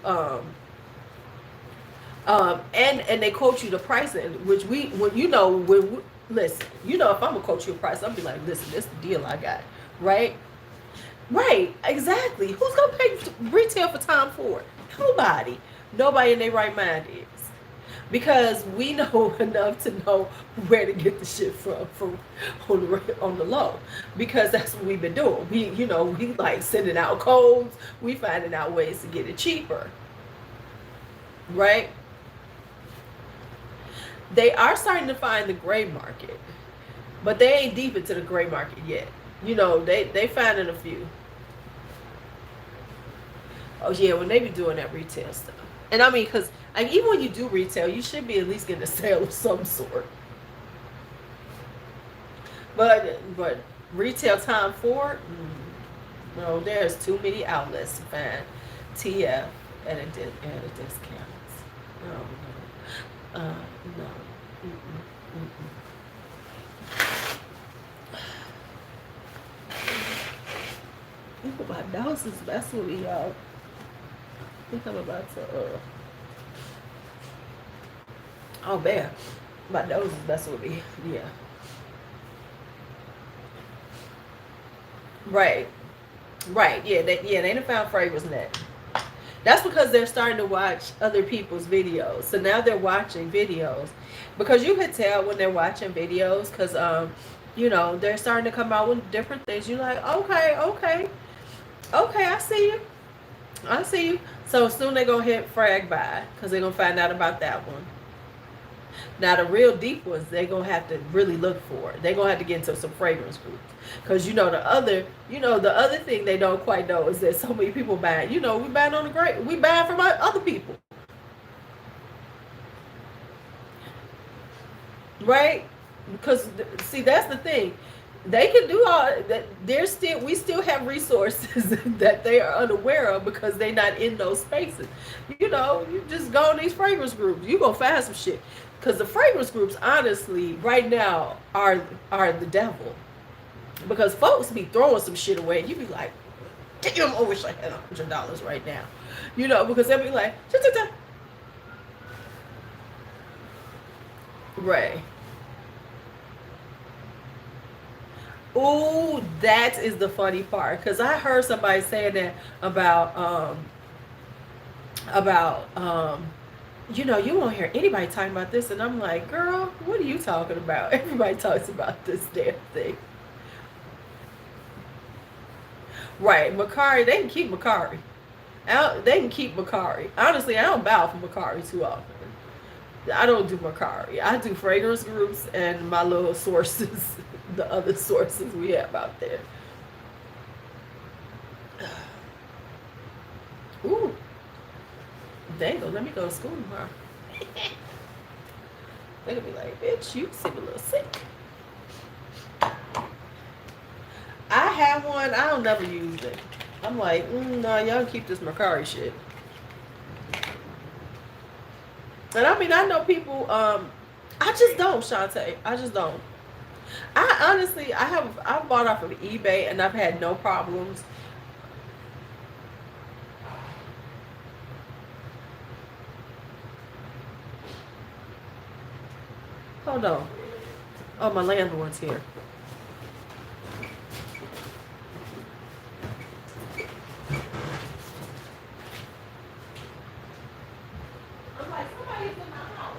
and they quote you the price, which listen, if I'm going to quote you a price, I'll be like, listen, this is the deal I got, right? Right, exactly. Who's going to pay retail for Tom Ford? Nobody in their right mind is. Because we know enough to know where to get the shit from on the low. Because that's what we've been doing. We like sending out codes. We finding out ways to get it cheaper. Right? They are starting to find the gray market, but they ain't deep into the gray market yet. You know, they finding a few. Oh yeah, when they be doing that retail stuff. And I mean, cause like even when you do retail, you should be at least getting a sale of some sort. But retail time for no, there's too many outlets to find TF at a discount. No, no, no. Mm-mm, mm-mm. Ooh, my nose is messing with me, y'all. I think I'm about to. Oh man, my nose is messing with me. Yeah. Right. Right. They ain't found fragrance net. That's because they're starting to watch other people's videos. So now they're watching videos because you could tell when they're watching videos because you know, they're starting to come out with different things. You're like, okay, okay, okay, I see you. I see you. So soon they're gonna hit frag buy because they're gonna find out about that one. Now the real deep ones, they're gonna have to really look for. They're gonna have to get into some fragrance groups, because the other thing they don't quite know is that so many people buy. You know, we buying on the great, we buying from other people, right? Because see, that's the thing. They can do all that. We still have resources that they are unaware of because they're not in those spaces. You know, you just go in these fragrance groups, you gonna find some shit. Because the fragrance groups, honestly, right now are the devil. Because folks be throwing some shit away, and you be like, damn, I wish I had $100 right now. You know, because they'll be like, Ray. Ooh, that is the funny part. Because I heard somebody saying that about you know, you won't hear anybody talking about this, and I'm like, girl, what are you talking about? Everybody talks about this damn thing. Right, Macari, they can keep Macari. They can keep Macari. Honestly, I don't bow for Macari too often. I don't do Macari. I do fragrance groups and my little sources, the other sources we have out there. Ooh, they go. Let me go to school tomorrow. They're gonna be like, bitch, you seem a little sick. I have one. I don't never use it. I'm like, no, y'all keep this Macari shit. And I mean, I know people. I just don't, Shantae. I just don't. I honestly, I've bought off of eBay and I've had no problems. Hold on. Oh, my landlord's here. I'm like, somebody's in my house.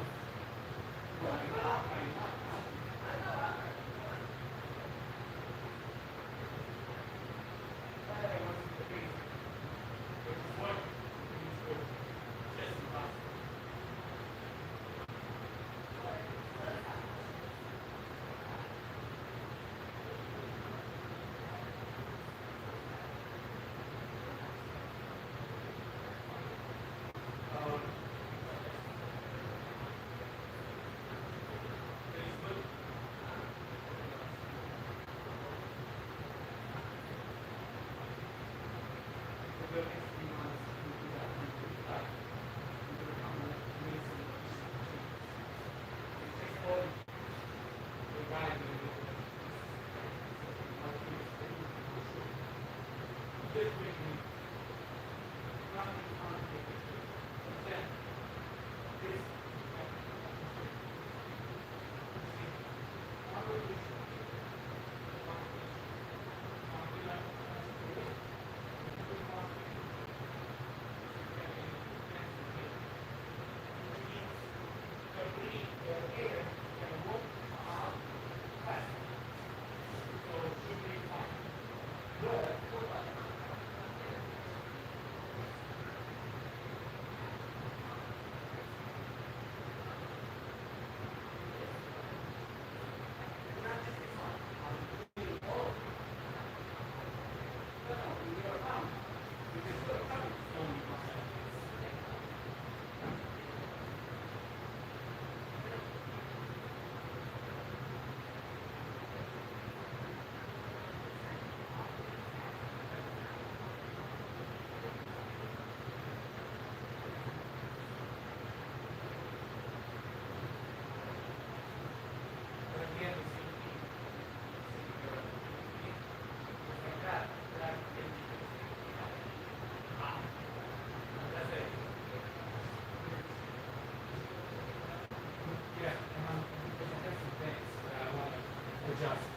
Adjust.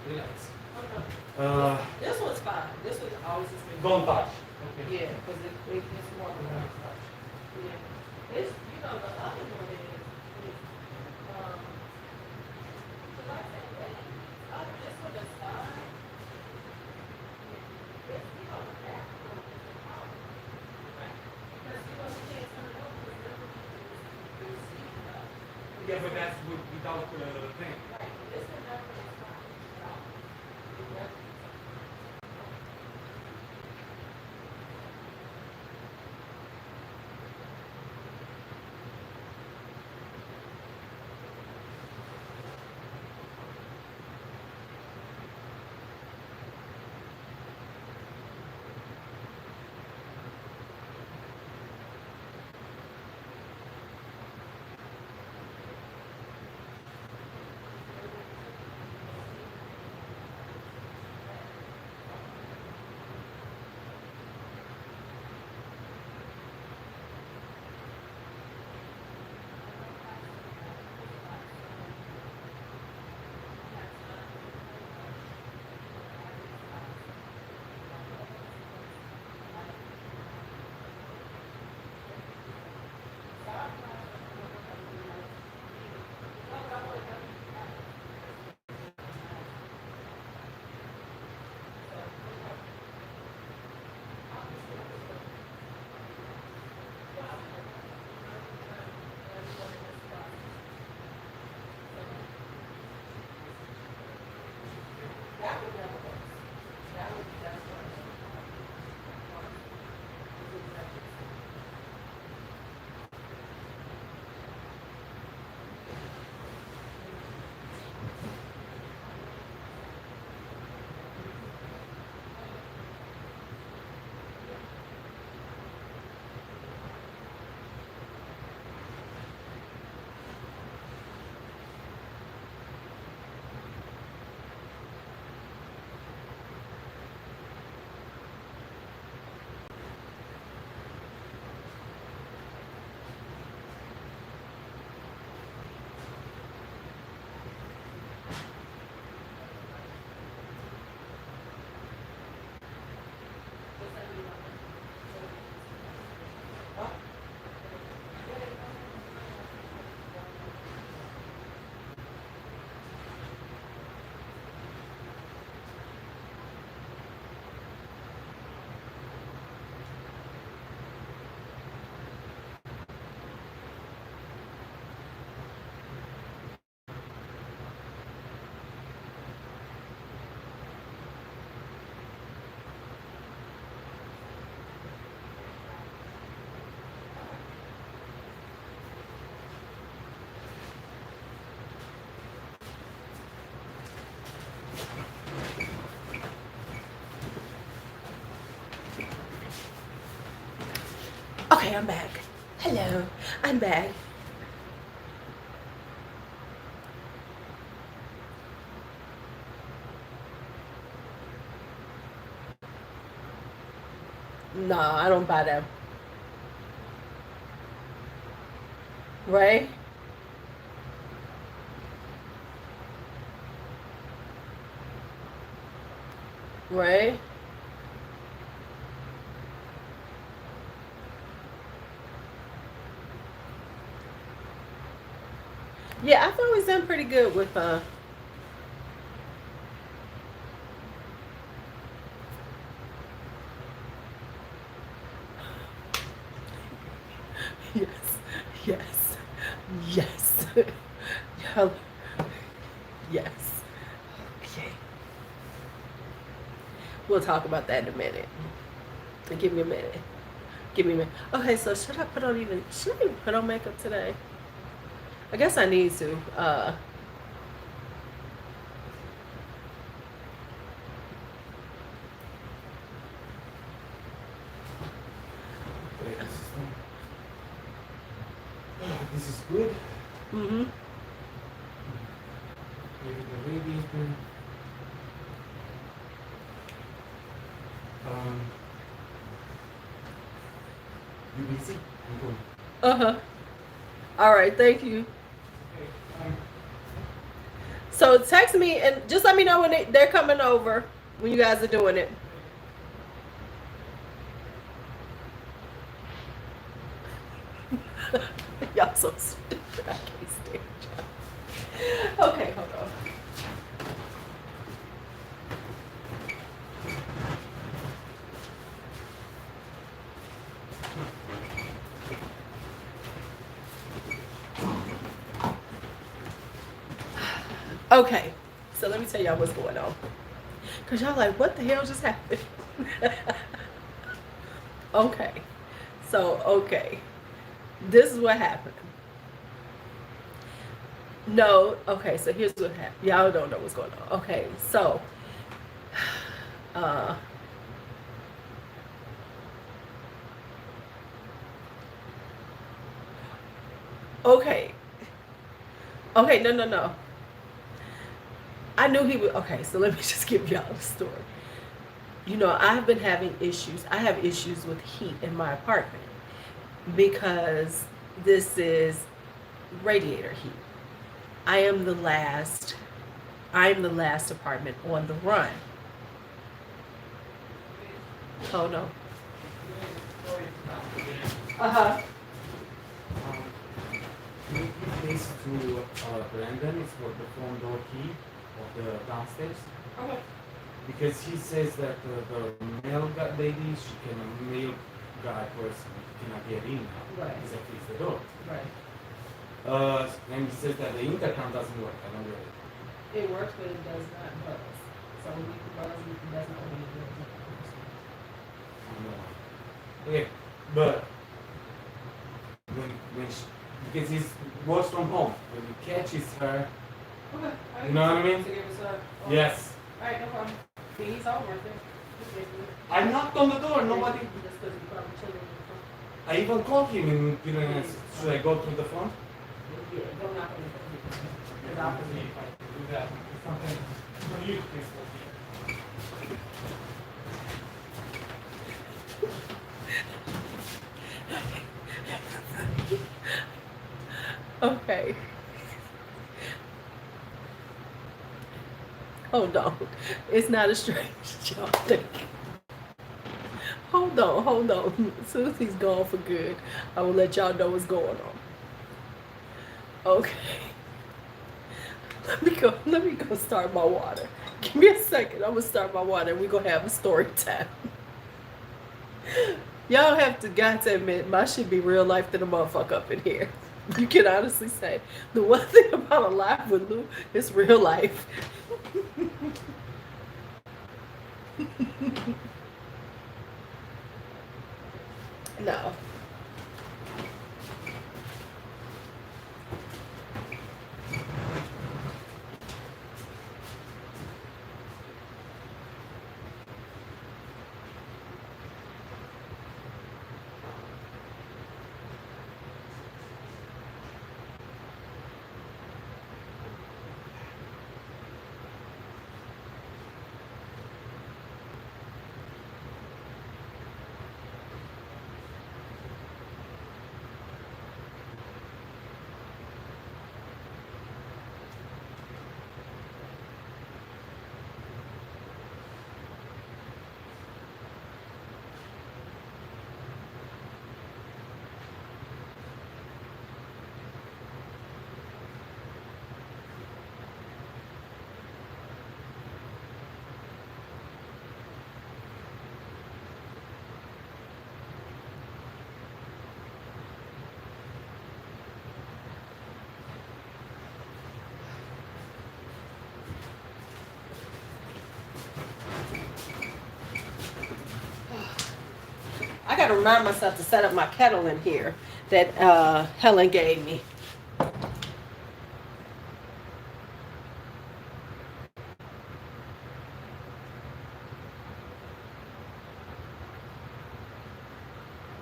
Relax. Uh, This one's fine. This one's always just been. don't touch. Okay. Yeah, because it's more than one touch. Yeah. It's, you know, the other one is like I said, this one is fine. It's, you know, the back one is the problem. Right? Because, you know, you can't turn it over because everything is seated up. Yeah, but that's without thing. Right. This one never is fine. It never. Okay, I'm back. Hello, I'm back. Nah, I don't buy them. Right? Right? Yeah, I've always done pretty good with yes, yes, yes. Yeah, yes. Okay. We'll talk about that in a minute. Give me a minute. Give me a minute. Okay, so should I even put on makeup today? I guess I need to. This is good. Mhm. Maybe the lady is good. Um, you busy? I'm going. Uh-huh. All right, thank you. Okay. So text me and just let me know when they're coming over, when you guys are doing it. Y'all so stupid. I can't stand y'all. Okay, hold on. Okay, so let me tell y'all what's going on. Cause y'all like, what the hell just happened? Okay, so okay, this is what happened. No, okay, so here's what happened. Y'all don't know what's going on. Okay, so, uh, okay, okay, no, no, no. I knew he would. Okay, so let me just give y'all the story. You know, I've been having issues. I have issues with heat in my apartment because this is radiator heat. I am the last. I'm the last apartment on the run. Oh no. Uh huh. Um, can you give this to Brandon? It's for the front door key of the downstairs. Okay. Because he says that the male lady, she can, a male guy person cannot get in now. Right. Because I fixed the door. Right. And he says that the intercom doesn't work. I don't get it. It works, but it does not buzz. So when you buzz, it doesn't open the door. I don't know. Okay, but when she, because he works from home, when he catches her, Okay. you know what I mean? To give us a. Yes. All right, no problem. He's all worth it. I knocked on the door, nobody. Just because you probably chilling in the front. I even called him and didn't answer. Should I go through the front? Yeah, go knock on the door. Because I'll See if I can do that. It's something for you, please. Okay. Hold on. It's not as strange as y'all think. Hold on, hold on. As soon as he's gone for good, I will let y'all know what's going on. Okay. Let me go start my water. Give me a second. I'm gonna start my water and we're gonna have a story time. Y'all have to got to admit my shit be real life than a motherfucker up in here. You can honestly say the one thing about a life with Lou is real life. No. I gotta remind myself to set up my kettle in here that Helen gave me.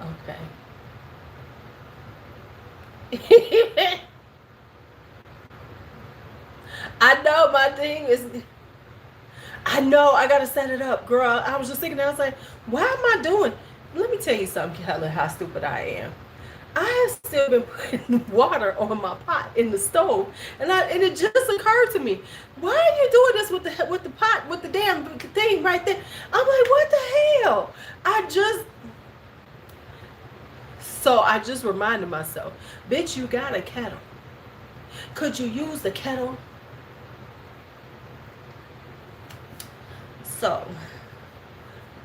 Okay. I know my thing is. I know I gotta set it up, girl. I was just thinking, I was like, why am I doing? Let me tell you something, Helen, how stupid I am. I have still been putting water on my pot in the stove, and it just occurred to me, why are you doing this with the pot with the damn thing right there? I'm like, what the hell? I just I just reminded myself, bitch, you got a kettle. Could you use the kettle? So,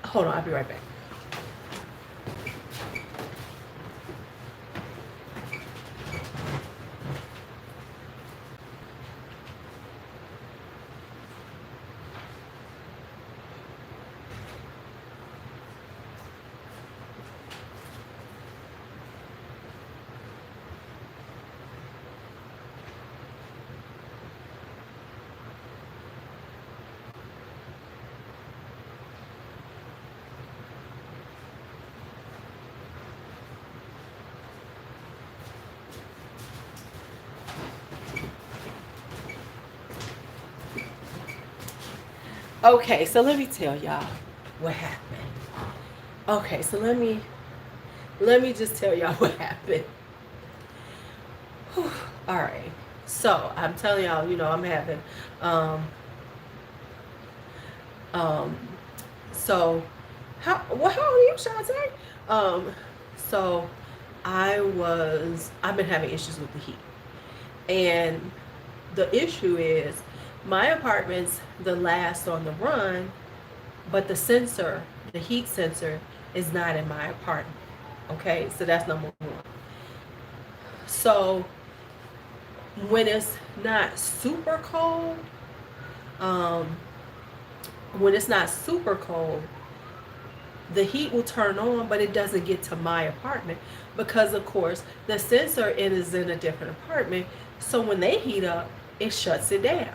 hold on, I'll be right back. Okay, so let me tell y'all what happened. Okay, so let me just tell y'all what happened. Whew. All right. So I'm telling y'all, I'm having um so how are you, Shantae? So I've been having issues with the heat. And the issue is my apartment's the last on the run, but the heat sensor is not in my apartment. Okay, so that's number one. So when it's not super cold, um, when it's not super cold, the heat will turn on, but it doesn't get to my apartment because, of course, the sensor is in a different apartment. So when they heat up, it shuts it down.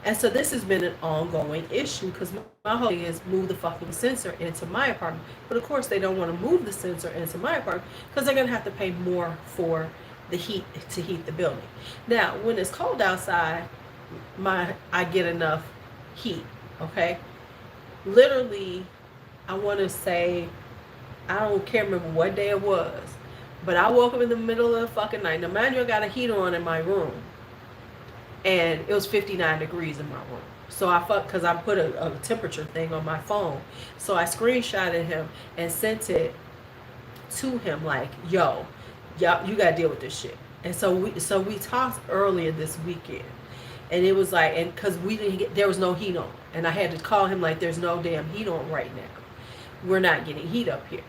And so this has been an ongoing issue because my whole thing is move the fucking sensor into my apartment. But of course, they don't want to move the sensor into my apartment because they're going to have to pay more for the heat to heat the building. Now, when it's cold outside, I get enough heat. Okay, literally, I want to say, can't remember what day it was, but I woke up in the middle of the fucking night. Now, mind you, I got a heater on in my room, and it was 59 degrees in my room. So because I put a temperature thing on my phone. So I screenshotted him and sent it to him like, yo, you gotta deal with this shit. And so we talked earlier this weekend, and it was like, and because there was no heat on, and I had to call him like, there's no damn heat on right now. We're not getting heat up here.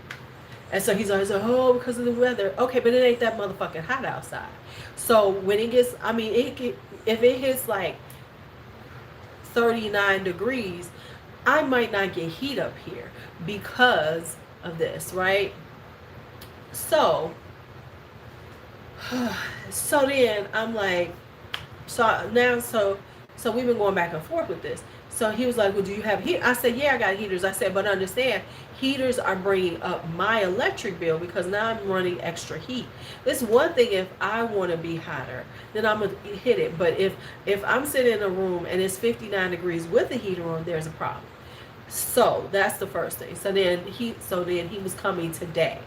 And so he's always like, oh, because of the weather. Okay, but it ain't that motherfucking hot outside. So when it gets, if it hits like 39 degrees, I might not get heat up here because of this, right? So then I'm like, so we've been going back and forth with this. So he was like, well, do you have heat? I said, yeah, I got heaters. I said, but understand, heaters are bringing up my electric bill because now I'm running extra heat. It's one thing if I want to be hotter, then I'm going to hit it. But if I'm sitting in a room and it's 59 degrees with the heater on, there's a problem. So that's the first thing. So then he was coming today.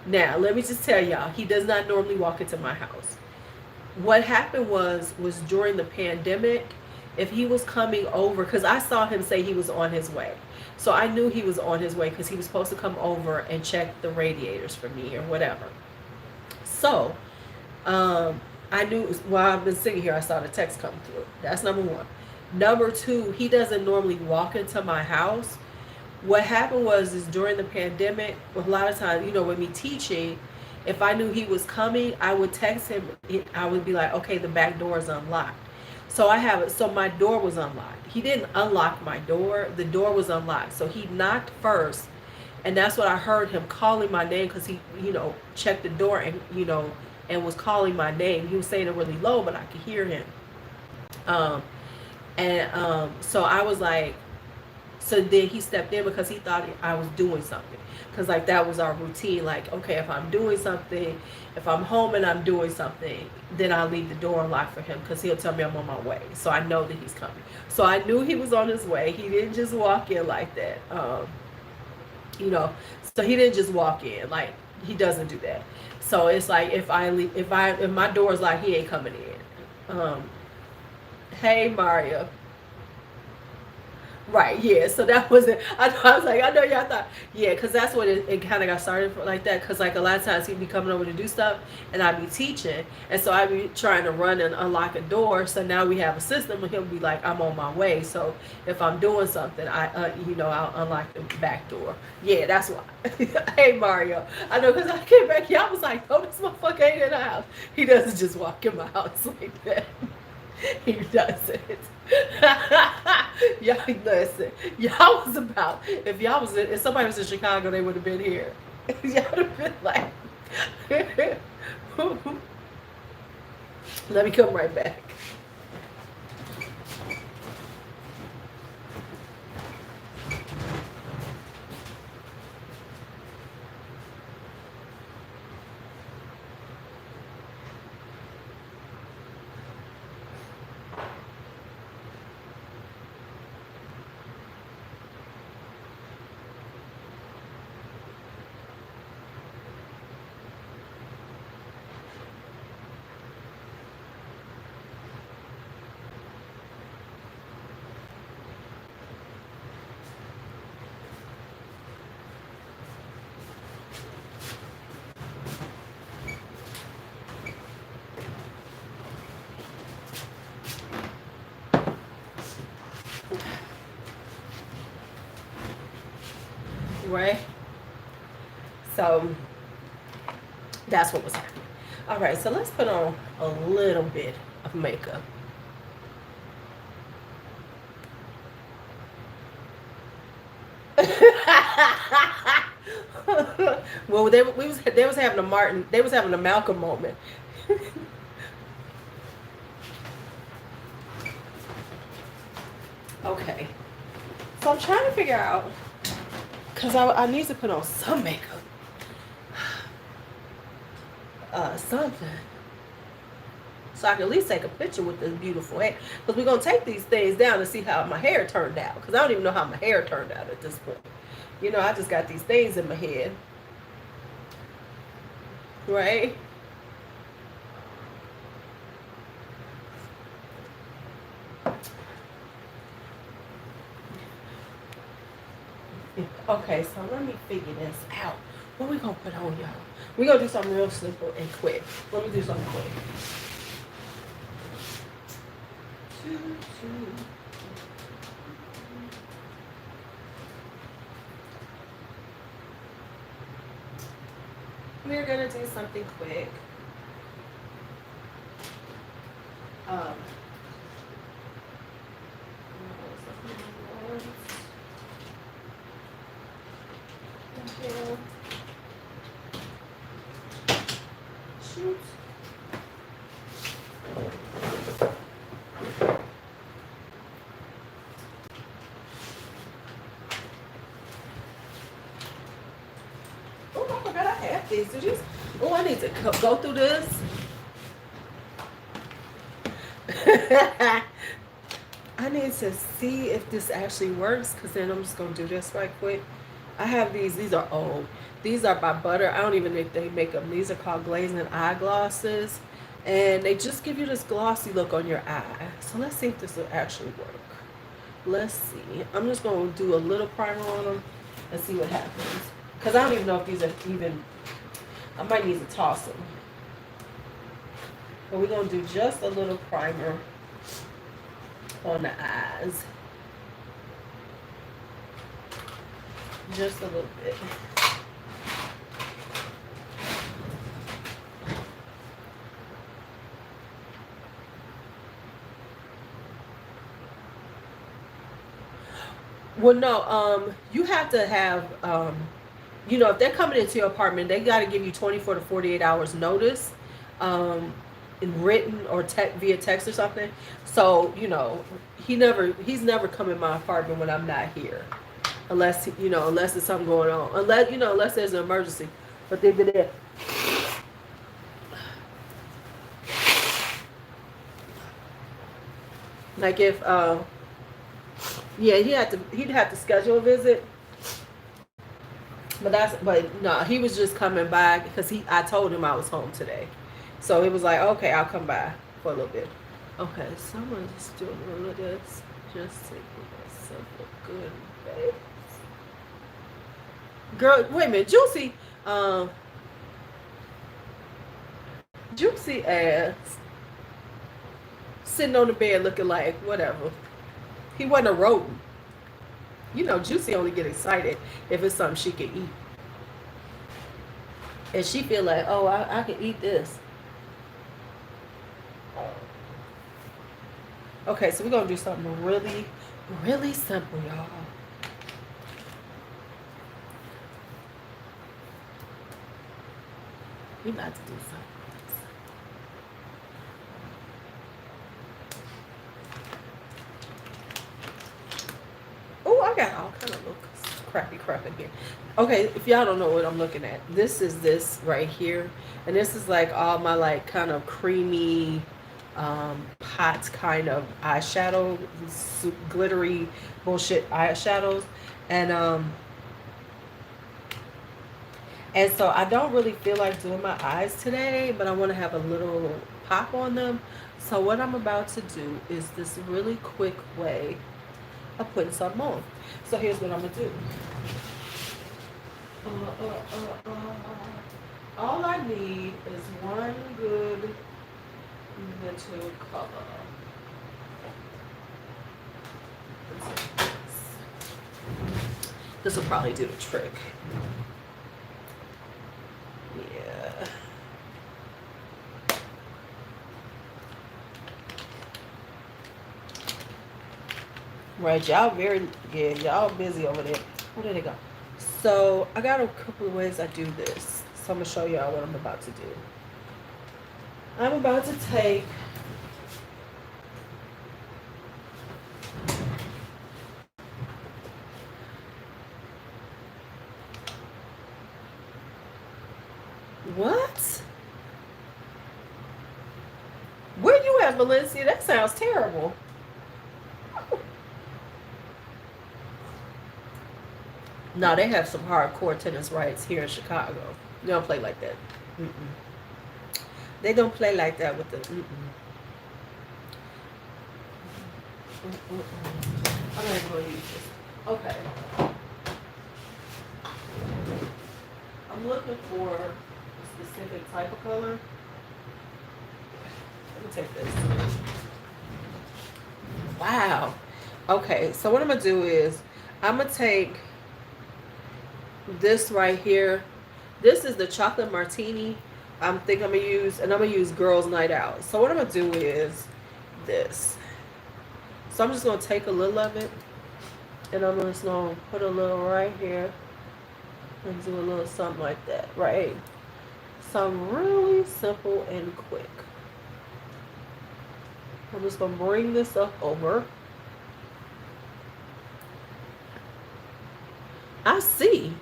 Now, let me just tell y'all, he does not normally walk into my house. What happened was during the pandemic, if he was coming over, because I saw him say he was on his way. So I knew he was on his way because he was supposed to come over and check the radiators for me or whatever. So I knew while I've been sitting here, I saw the text come through. That's number one. Number two, he doesn't normally walk into my house. What happened is during the pandemic, a lot of times, with me teaching, if I knew he was coming, I would text him. I would be like, okay, the back door is unlocked. So my door was unlocked. He didn't unlock my door. The door was unlocked. So he knocked first. And that's what I heard him calling my name because he, checked the door and was calling my name. He was saying it really low, but I could hear him. So I was like, so then he stepped in because he thought I was doing something. Because that was our routine. Like, okay, if I'm doing something, if I'm home and I'm doing something, then I'll leave the door unlocked for him because he'll tell me I'm on my way. So I know that he's coming. So I knew he was on his way. He didn't just walk in like that. So he didn't just walk in. He doesn't do that. So it's like if my door's like he ain't coming in. Hey Mario. Right, yeah. So that was it. I was like, I know y'all thought, yeah, because that's what it kind of got started for like that. Because like a lot of times he'd be coming over to do stuff, and I'd be teaching, and so I'd be trying to run and unlock a door. So now we have a system, and he'll be like, I'm on my way. So if I'm doing something, I'll unlock the back door. Yeah, that's why. Hey Mario, I know because I came back here, I was like, oh, this motherfucker ain't in the house. He doesn't just walk in my house like that. He doesn't. Y'all listen. Y'all was about if somebody was in Chicago, they would have been here. Y'all would have been like, let me come right back. Right? So that's what was happening. All right, so let's put on a little bit of makeup. Well, they was having a Martin, they was having a Malcolm moment. Okay, so I'm trying to figure out because I need to put on some makeup, something, so I can at least take a picture with this beautiful hair. Because we're gonna take these things down and see how my hair turned out. Because I don't even know how my hair turned out at this point. I just got these things in my head, right? Okay, so let me figure this out. What we gonna put on, y'all? We gonna do something real simple and quick. Let me do something quick. We're gonna do something quick. Um, shoot. Oh, I forgot I have these. Did you? Oh, I need to go through this. I need to see if this actually works, because then I'm just gonna do this right quick. I have these. These are old. These are by Butter. I don't even know if they make them. These are called glazing eye glosses, and they just give you this glossy look on your eye. So let's see if this will actually work. Let's see. I'm just gonna do a little primer on them and see what happens. Because I don't even know if these are even. I might need to toss them. But we're gonna do just a little primer on the eyes. Just a little bit. Well, no, you have to have, if they're coming into your apartment, they got to give you 24 to 48 hours notice, in written or via text or something. So, he's never come in my apartment when I'm not here, unless there's something going on, unless there's an emergency. But they've been there. Like if, yeah, he'd have to schedule a visit. But no, he was just coming by because I told him I was home today. So it was like, okay, I'll come by for a little bit. Okay, so I'm gonna just do a little of this just to give myself a good base. Girl, wait a minute, Juicy ass sitting on the bed looking like whatever. He wasn't a rodent. You know, Juicy only get excited if it's something she can eat. And she feel like, oh, I can eat this. Okay, so we're gonna do something really, really simple, y'all. We about to do something. Oh, I got all kind of little crappy crap in here. Okay, if y'all don't know what I'm looking at, this is this right here, and this is like all my like kind of creamy, hot kind of eyeshadow, glittery bullshit eyeshadows, and and so I don't really feel like doing my eyes today, but I want to have a little pop on them. So what I'm about to do is this really quick way of putting something on. So here's what I'm gonna do. All I need is one good mental color. This will probably do the trick. Yeah. Right, y'all y'all busy over there. Where did it go? So I got a couple of ways I do this. So I'm gonna show y'all what I'm about to do. I'm about to take what? Where you at, Valencia? That sounds terrible. No, they have some hardcore tennis rights here in Chicago. They don't play like that. Mm-mm. They don't play like that with the. Mm-mm. Mm-mm. I'm not going to use this. Okay. I'm looking for a specific type of color. Let me take this. Wow. Okay, so what I'm going to do is I'm going to take this right here. This is the chocolate martini. I'm going to use, and I'm going to use Girls Night Out. So what I'm going to do is this. So I'm just going to take a little of it, and I'm just going to put a little right here, and do a little something like that, right? Something really simple and quick. I'm just going to bring this up over. I see.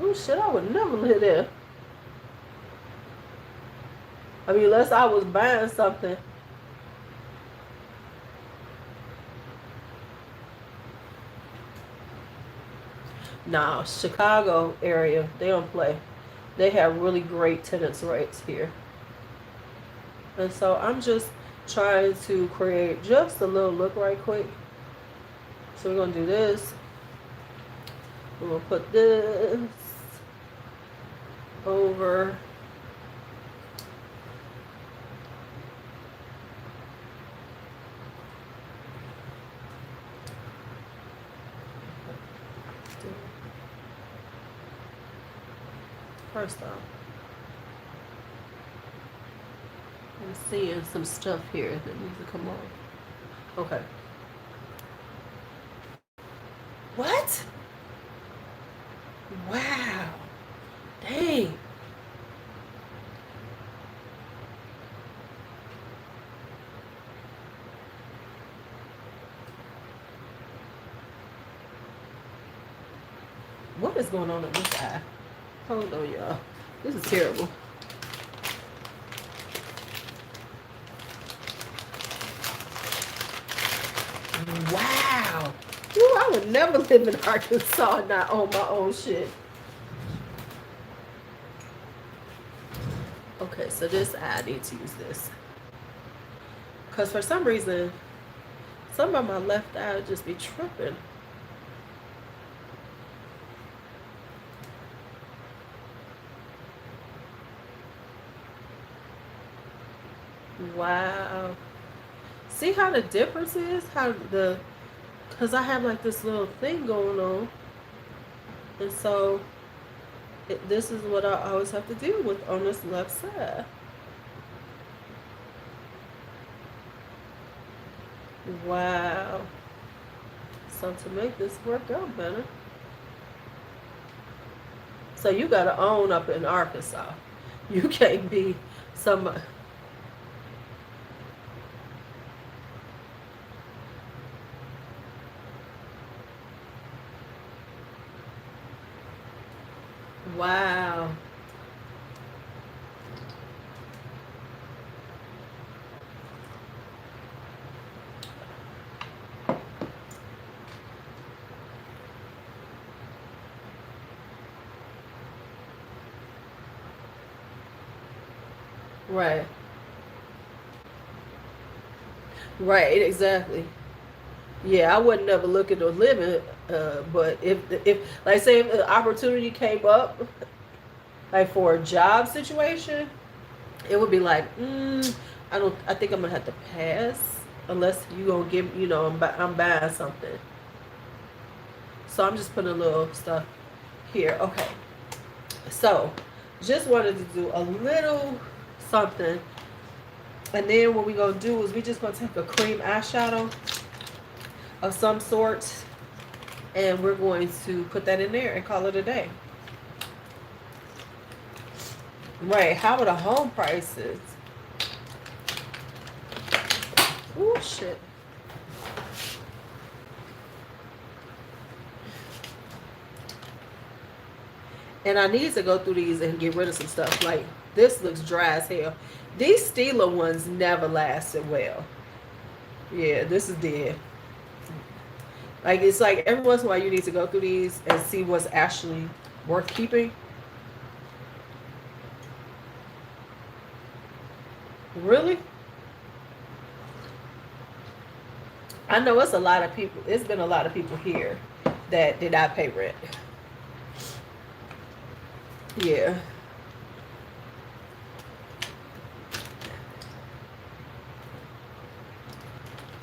Oh shit, I would never live there. I mean, unless I was buying something. Nah, Chicago area, they don't play. They have really great tennis rates here. And so I'm just trying to create just a little look right quick. So we're going to do this. We're going to put this over. First off, I'm seeing some stuff here that needs to come on. Okay. What? Wow. Dang. What is going on in this eye? Hold on, y'all. This is terrible. Wow. Ooh, I would never live in Arkansas and not own my own shit. Okay, so this I need to use this. Because for some reason, some of my left eye would just be tripping. Wow. See how the difference is? How the, because I have like this little thing going on. And so this is what I always have to deal with on this left side. Wow. So to make this work out better. So you got to own up in Arkansas. You can't be somebody. Wow. Right. Right, exactly. Yeah, I wouldn't never look at the living, but if like say if the opportunity came up, like for a job situation, it would be like, I think I'm gonna have to pass unless you gonna give, I'm buying something. So I'm just putting a little stuff here. Okay, so just wanted to do a little something, and then what we gonna do is we just gonna take a cream eyeshadow of some sort, and we're going to put that in there and call it a day. Right, how are the home prices? Oh shit. And I need to go through these and get rid of some stuff. Like, this looks dry as hell. These Stila ones never lasted well. Yeah, this is dead. Like, it's like every once in a while you need to go through these and see what's actually worth keeping. Really? I know it's a lot of people. It's been a lot of people here that did not pay rent. Yeah.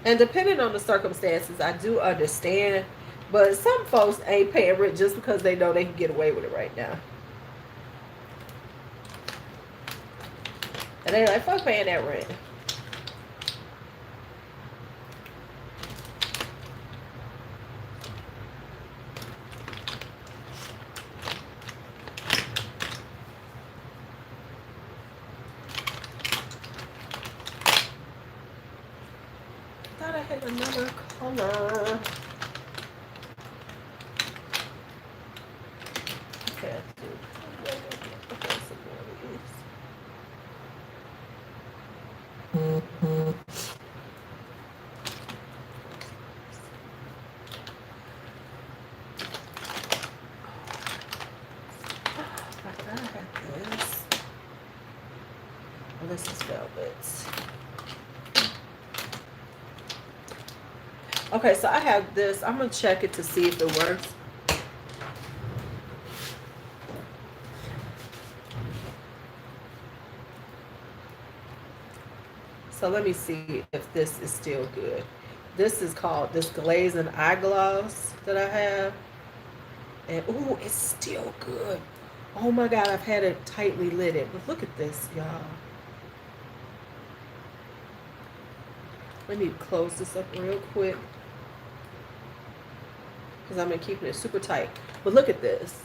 And depending on the circumstances, I do understand. But some folks ain't paying rent just because they know they can get away with it right now. And they like, fuck paying that rent. Thought I had another color. Okay, I do. Okay, some more of these. I thought I had this. Oh, this is velvet. Okay, so I have this. I'm going to check it to see if it works. So let me see if this is still good. This is called this glazing eye gloss that I have. And, ooh, it's still good. Oh, my God, I've had it tightly lidded. But look at this, y'all. Let me close this up real quick, because I've been keeping it super tight. But look at this.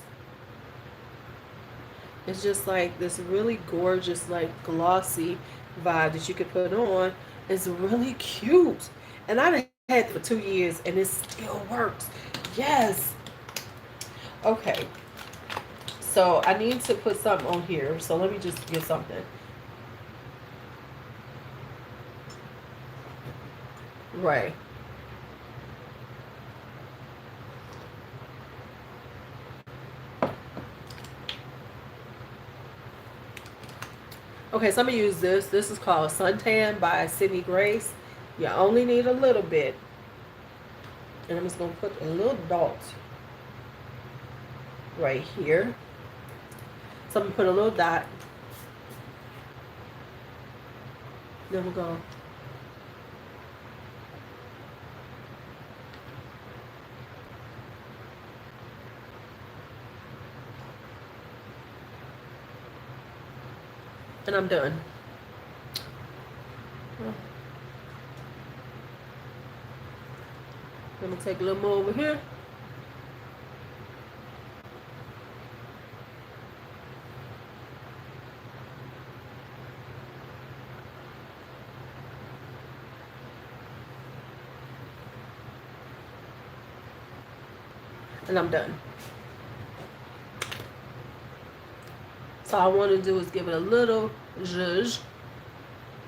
It's just like this really gorgeous, like glossy vibe that you could put on. It's really cute. And I had it for 2 years and it still works. Yes. Okay. So I need to put something on here. So let me just get something. Right. Okay, so I'm gonna use this. This is called Suntan by Sydney Grace. You only need a little bit. And I'm just gonna put a little dot right here. So I'm gonna put a little dot. Then we'll go. And I'm done. Let me take a little more over here. And I'm done. So all I want to do is give it a little zhuzh,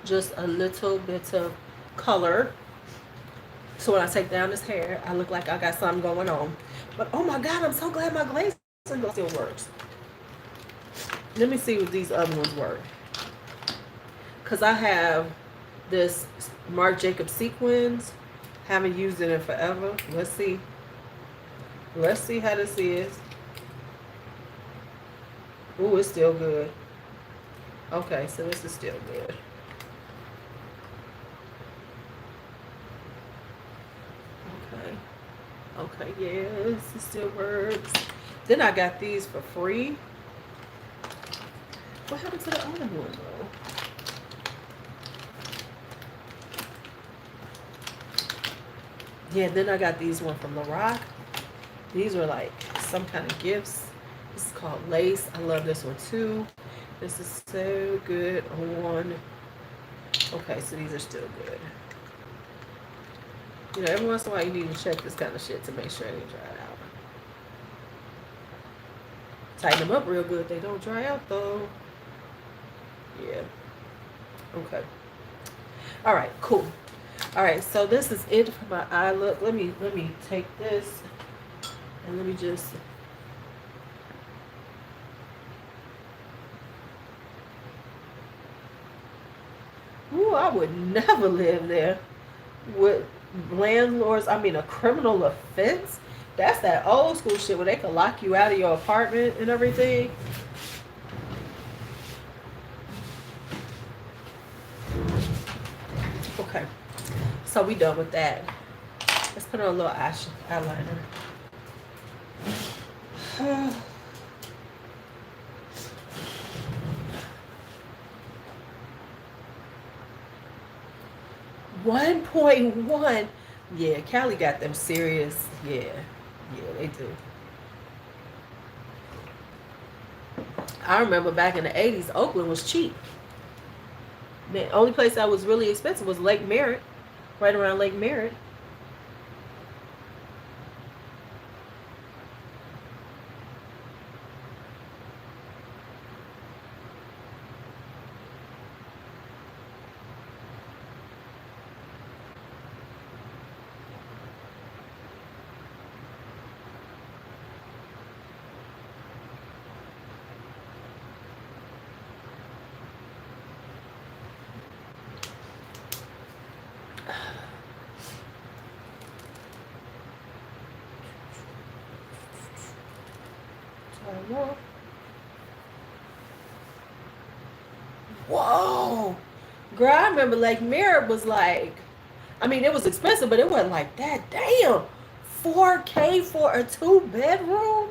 just a little bit of color. So when I take down this hair, I look like I got something going on. But oh my God, I'm so glad my glaze still works. Let me see if these other ones work. Because I have this Marc Jacobs sequins. Haven't used it in forever. Let's see. Let's see how this is. Ooh, it's still good. Okay, so this is still good. Okay. Okay, yes, it still works. Then I got these for free. What happened to the other one, though? Yeah, then I got these one from Lorac. These are like some kind of gifts. This is called Lace. I love this one too. This is so good on. Okay, so these are still good. You know, every once in a while you need to check this kind of shit to make sure they dry out. Tighten them up real good. They don't dry out though. Yeah. Okay. All right, cool. All right, so this is it for my eye look. Let me take this and let me just. Ooh, I would never live there with landlords. I mean, a criminal offense. That's that old school shit where they can lock you out of your apartment and everything. Okay, so we done with that. Let's put on a little eyeliner. 1.1. Yeah, Cali got them serious. Yeah, they do. I remember back in the 80s, Oakland was cheap. The only place that was really expensive was Lake Merritt, right around Lake Merritt. Whoa. Girl, I remember Lake Merritt was like, I mean, it was expensive, but it wasn't like that. Damn. 4K for a 2-bedroom?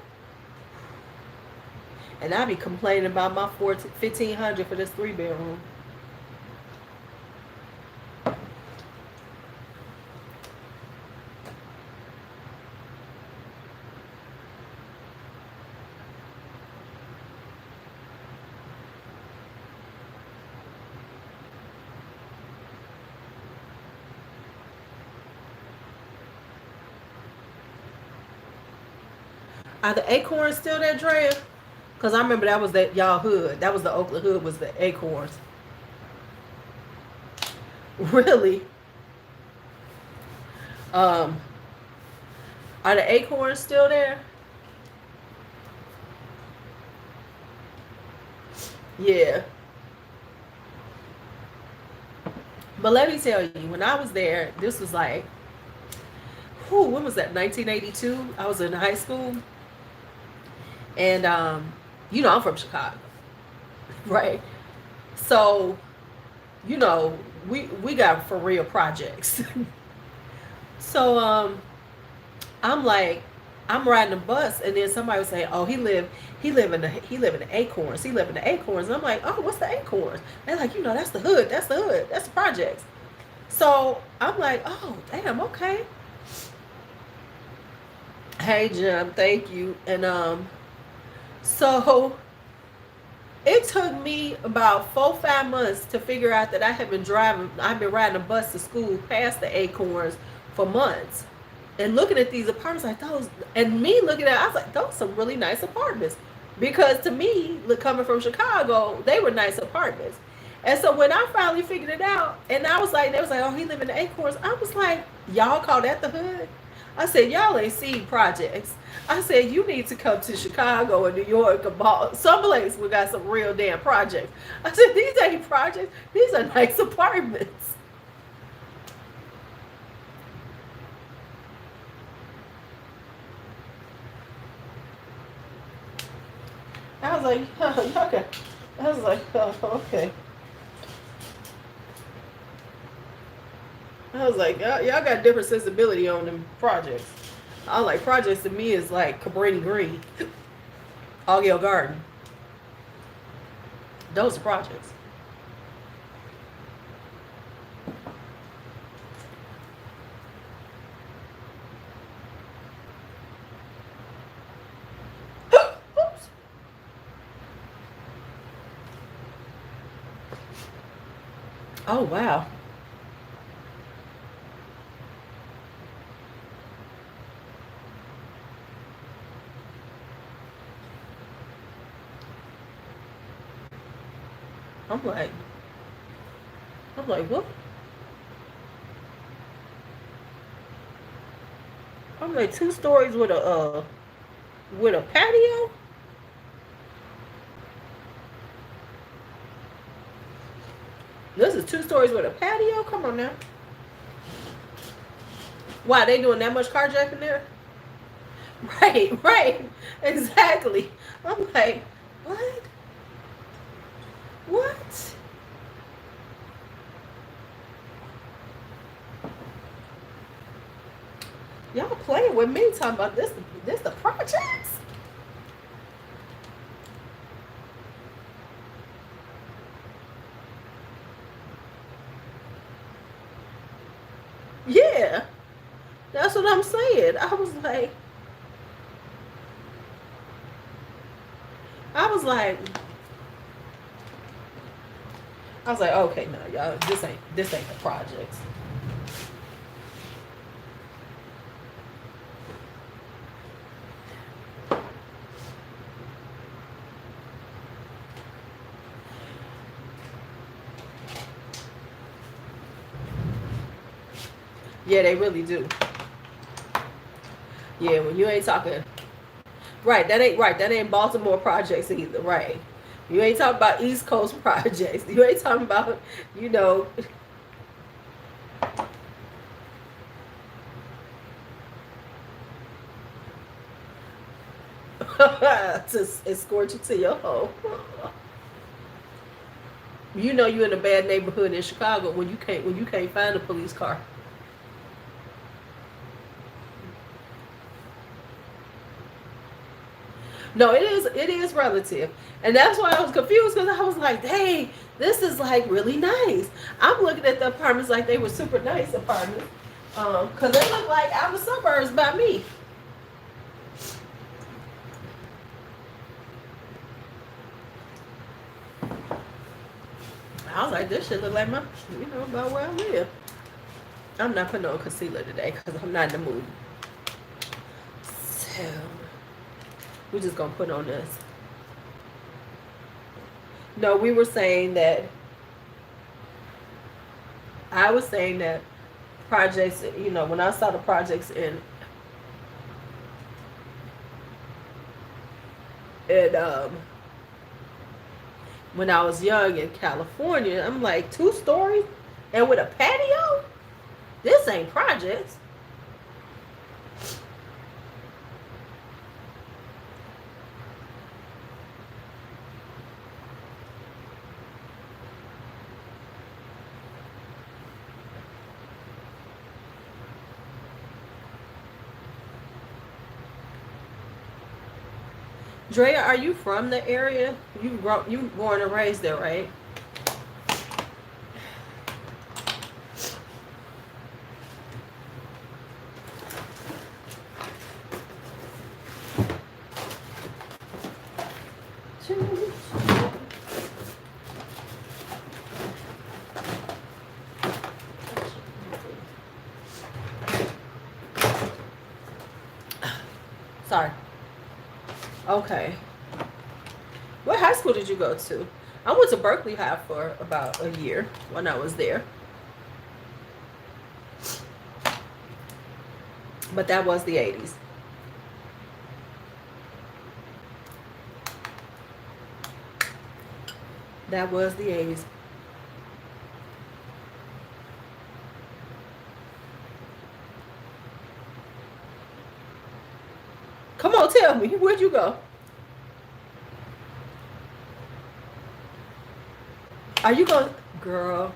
And I be complaining about my 1,500 for this 3-bedroom. Are the Acorns still there, Drea? Because I remember that was that y'all hood. That was the Oakland hood, was the Acorns. Really? Um, are the Acorns still there? Yeah. But let me tell you, when I was there, this was like, whew, when was that? 1982. I was in high school, and I'm from Chicago, right? So, we got for real projects. So I'm like, I'm riding a bus, and then somebody was saying, "Oh, he live in the Acorns. He live in the Acorns." And I'm like, "Oh, what's the Acorns?" They're like, "That's the hood. That's the hood. That's the projects." So I'm like, "Oh, damn, okay." Hey, Jim, thank you. And so it took me about 4, 5 months to figure out that I've been riding a bus to school past the Acorns for months. And looking at these apartments like those, and me looking at it, I was like, those are some really nice apartments. Because to me, coming from Chicago, they were nice apartments. And so when I finally figured it out, and they was like, oh, he live in the Acorns. I was like, y'all call that the hood? I said, y'all ain't seen projects. I said, you need to come to Chicago or New York or someplace we got some real damn projects. I said, these ain't projects. These are nice apartments. I was like, oh, okay. I was like, oh, okay. I was like, y'all got different sensibility on them projects. I was like, projects to me is like Cabrini Green, Augiel Garden. Those are projects. Oops. Oh, wow. I'm like, what? I'm like 2 stories with a patio. This is 2 stories with a patio. Come on now. Why they doing that much carjacking there? Right, right, exactly. I'm like, what? What? Y'all playing with me talking about this? This the projects? Yeah, that's what I'm saying. I was like, okay, no, y'all, this ain't the projects. Yeah, they really do. Yeah, when you ain't talking, right? That ain't Baltimore projects either, right? You ain't talking about East Coast projects. You ain't talking about, you know, to escort you to your home. You know you're in a bad neighborhood in Chicago when you can't find a police car. No, it is relative, and that's why I was confused because I was like, "Dang, this is like really nice." I'm looking at the apartments like they were super nice apartments, because they look like out in the suburbs by me. I was like, "This shit look like about where I live." I'm not putting on concealer today because I'm not in the mood. So we're just gonna put on this. No, we were saying that I was saying that projects, when I saw the projects in when I was young in California, I'm like 2 stories. And with a patio? This ain't projects. Drea, are you from the area? You born and raised there, right? Sorry. Okay. What high school did you go to? I went to Berkeley High for about a year when I was there. But that was the 80s. That was the 80s. Come on, tell me. Where'd you go? Are you going, girl?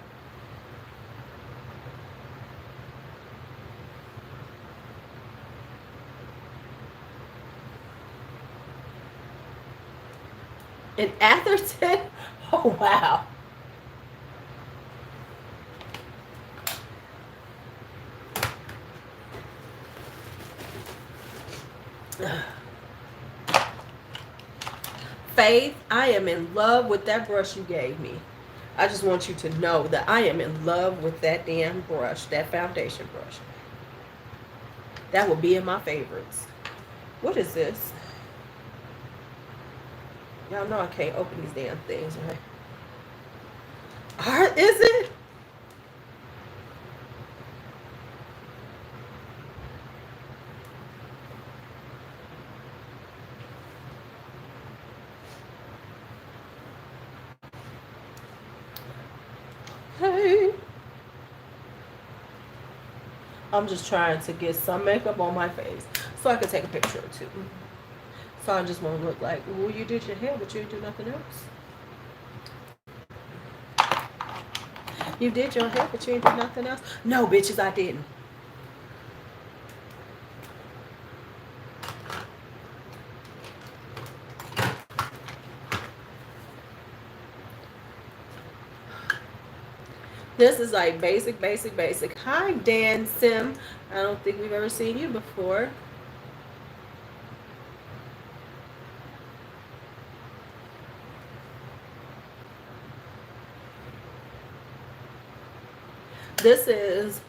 In Atherton? Oh, wow. Faith, I am in love with that brush you gave me. I just want you to know that I am in love with that damn brush, that foundation brush. That will be in my favorites. What is this? Y'all know I can't open these damn things, right? Art, is it? Hey. I'm just trying to get some makeup on my face so I can take a picture or two. So I just won't look like, well, you did your hair, but you didn't do nothing else. You did your hair, but you didn't do nothing else. No, bitches, I didn't. This is like basic, basic, basic. Hi, Dan Sim. I don't think we've ever seen you before. This is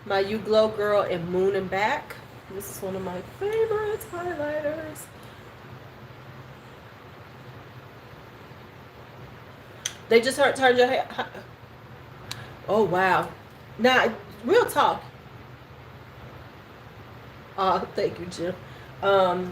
my You Glow Girl in Moon and Back. This is one of my favorite highlighters. They just turned your hair. Oh, wow. Now, real talk. Oh, thank you, Jim. I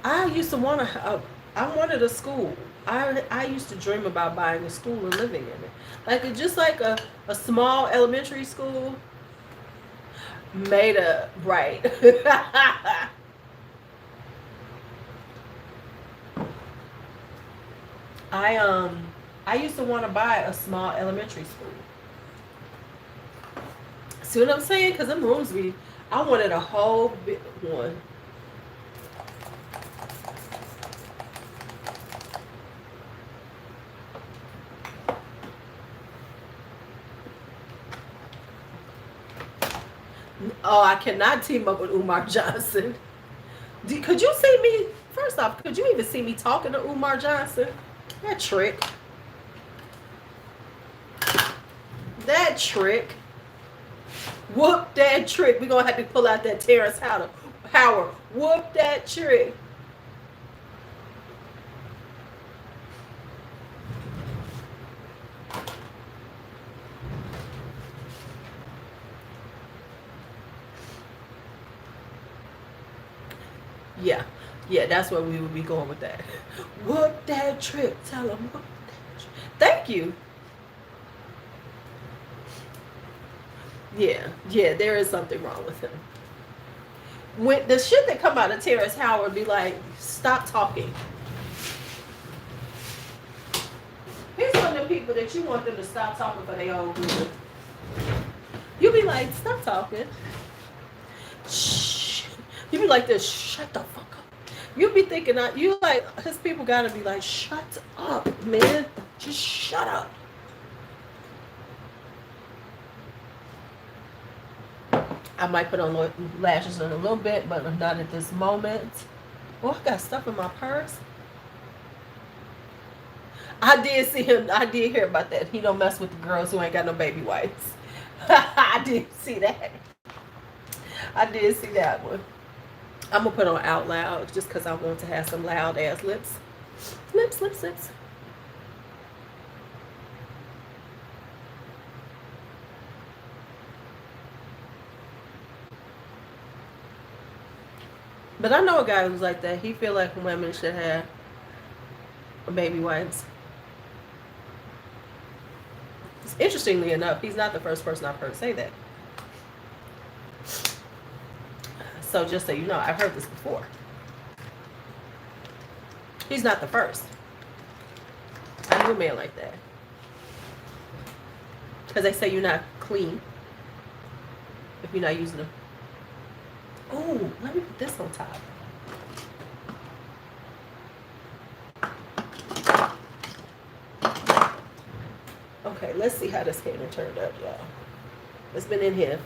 I used to want to. I wanted a school. I used to dream about buying a school and living in it, like just like a small elementary school made a right. I I used to want to buy a small elementary school. See what I'm saying? Because them rooms be. I wanted a whole big one. Oh, I cannot team up with Umar Johnson. Could you see me? First off, could you even see me talking to Umar Johnson? That trick. That trick. Whoop that trick. We're going to have to pull out that Terrence Howard. Whoop that trick. Yeah. Yeah, that's where we would be going with that. Whoop that trick. Tell him whoop that trick. Thank you. Yeah, yeah, there is something wrong with him. When the shit that come out of Terrence Howard be like, stop talking. He's one of the people that you want them to stop talking for their own good. You be like, stop talking. Shh. You be like this, shut the fuck up. You be thinking, you like, his people gotta be like, shut up, man. Just shut up. I might put on lashes in a little bit, but not at this moment. Oh, I got stuff in my purse. I did see him. I did hear about that. He don't mess with the girls who ain't got no baby wipes. I did see that. I did see that one. I'm gonna put on out loud just because I want to have some loud ass lips. Lips, lips, lips. But I know a guy who's like that. He feel like women should have baby wipes. Interestingly enough, he's not the first person I've heard say that. So just so you know, I've heard this before. He's not the first. I knew a man like that. Because they say you're not clean if you're not using them. Oh, let me put this on top. Okay, let's see how this candle turned up, y'all. It's been in here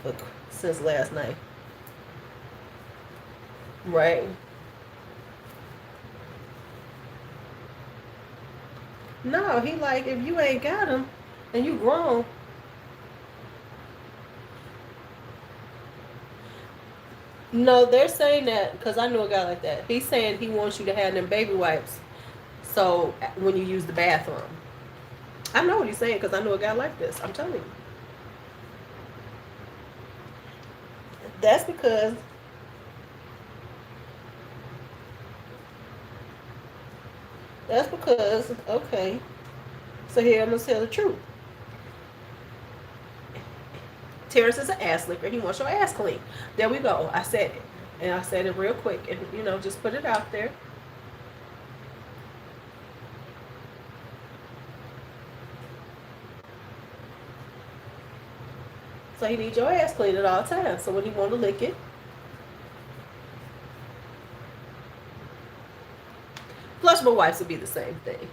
since last night. Right? No, he like, if you ain't got them and you grown. No, they're saying that because I knew a guy like that. He's saying he wants you to have them baby wipes. So when you use the bathroom. I know what he's saying because I know a guy like this. I'm telling you. That's because okay. So here I'm gonna tell the truth. Terrence is an ass licker. He wants your ass clean. There we go. I said it. And I said it real quick and just put it out there. So he needs your ass clean at all times. So when he want to lick it, flushable wipes would be the same thing.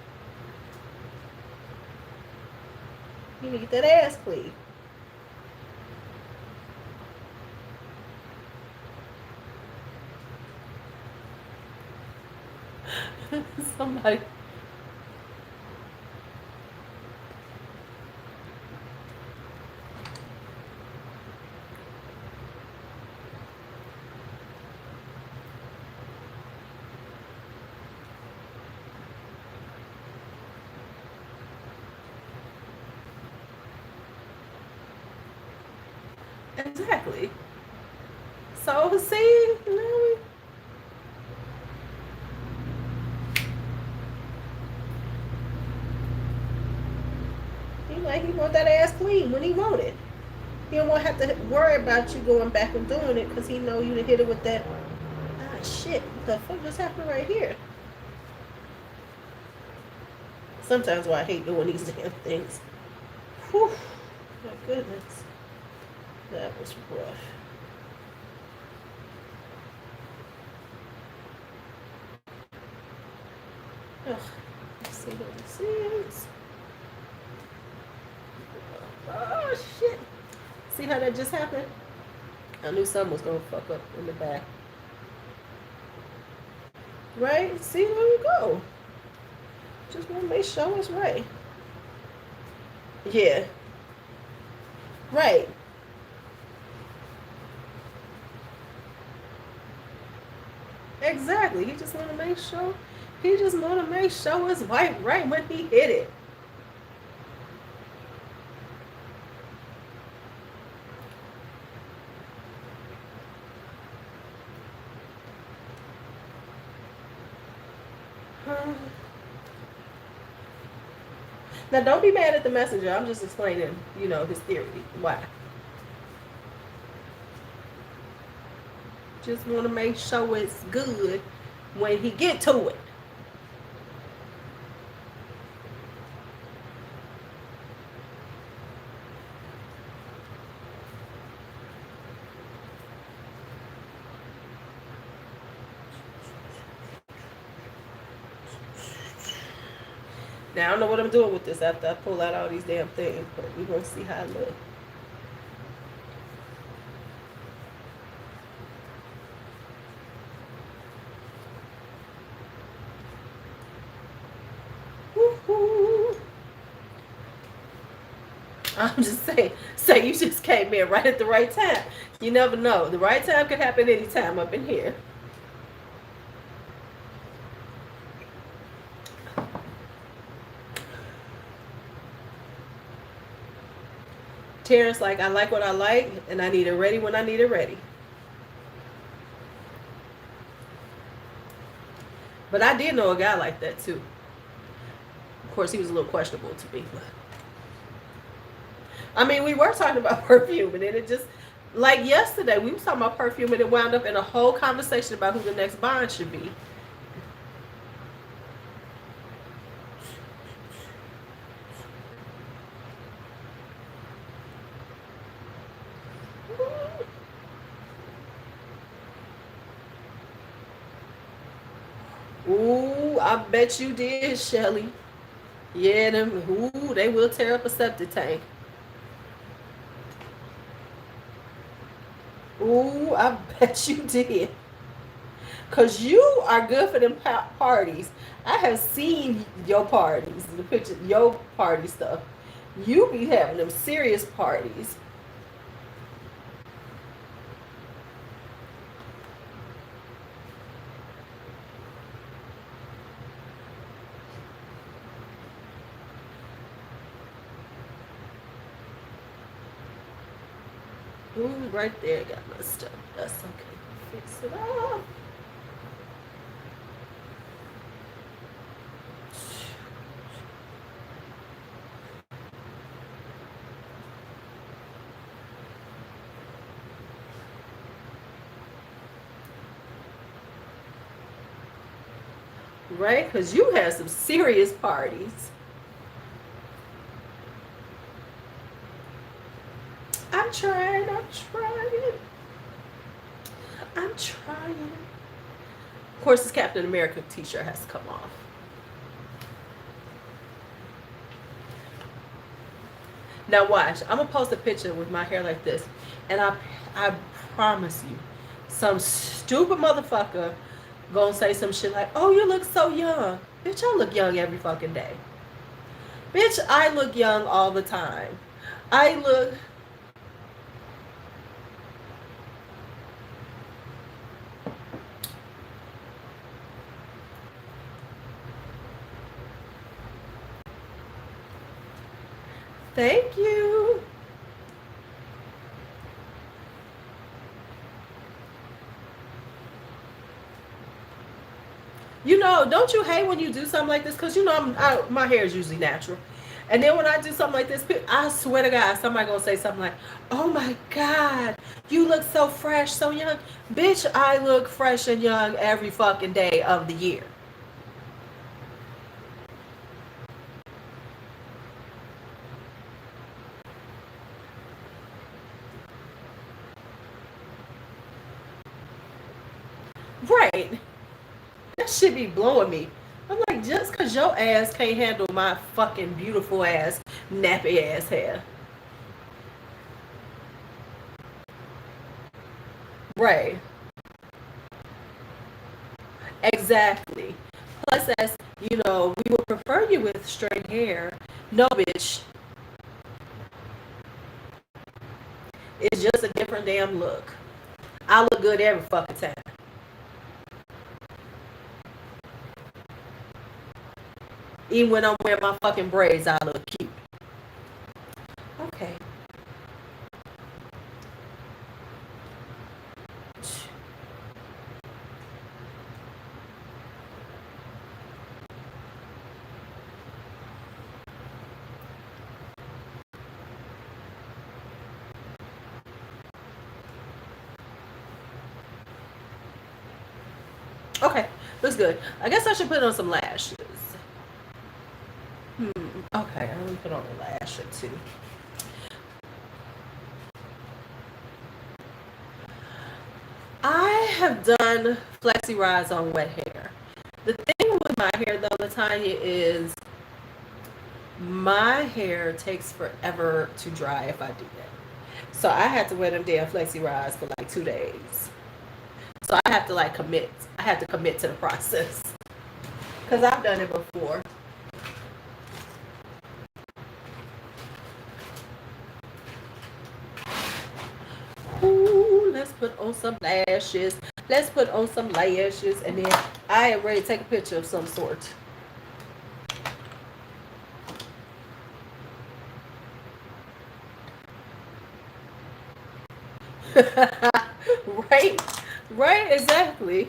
You need that ass clean. Somebody. Exactly. So see, he want that ass clean when he want it. He don't want to have to worry about you going back and doing it because he know you to hit it with that. Ah, shit. What the fuck just happened right here? Sometimes why I hate doing these damn things. Whew. My goodness. That was rough. Ugh. Let's see what this is. Oh, shit. See how that just happened? I knew something was going to fuck up in the back. Right? See, there we go. Just want to make sure it's right. Yeah. Right. Exactly. He just want to make sure. He just want to make sure it's white right when he hit it. Now, don't be mad at the messenger. I'm just explaining, his theory. Why? Just want to make sure it's good when he get to it. Now, I don't know what I'm doing with this after I pull out all these damn things, but we're going to see how it looks. Woo-hoo. I'm just saying, say you just came in right at the right time. You never know. The right time could happen anytime up in here. Terrence, like, I like what I like, and I need it ready when I need it ready. But I did know a guy like that, too. Of course, he was a little questionable to me. But I mean, we were talking about perfume, and then it just, like yesterday, we were talking about perfume, and it wound up in a whole conversation about who the next Bond should be. Ooh, I bet you did, Shelly. Yeah, them. Ooh, they will tear up a septic tank. Ooh, I bet you did. Cause you are good for them parties. I have seen your parties, the picture, your party stuff. You be having them serious parties. Ooh, right there, got my stuff. That's okay. Fix it up. Right? Because you had some serious parties. I'm trying, I'm trying. I'm trying. Of course, this Captain America t-shirt has to come off. Now watch. I'm gonna post a picture with my hair like this, and I promise you, some stupid motherfucker gonna say some shit like, "Oh, you look so young." Bitch, I look young every fucking day. Bitch, I look young all the time. I look. Thank you. Don't you hate when you do something like this? Because my hair is usually natural. And then when I do something like this, I swear to God, somebody gonna say something like, "Oh my God, you look so fresh, so young." Bitch, I look fresh and young every fucking day of the year. Right. That shit be blowing me. I'm like, just because your ass can't handle my fucking beautiful ass, nappy ass hair. Right. Exactly. Plus, as we would prefer you with straight hair. No, bitch. It's just a different damn look. I look good every fucking time. Even when I'm wearing my fucking braids, I look cute. Okay. Okay, looks good. I guess I should put on some lashes. Hmm. Okay, I'm gonna put on a lash or two. I have done flexi rise on wet hair. The thing with my hair though, Latanya, is my hair takes forever to dry if I do that. So I had to wear them damn flexi rise for like 2 days. So I have to like commit. I have to commit to the process because I've done it before. Ooh, let's put on some lashes. Let's put on some lashes, and then I am ready to take a picture of some sort. Right, right, exactly.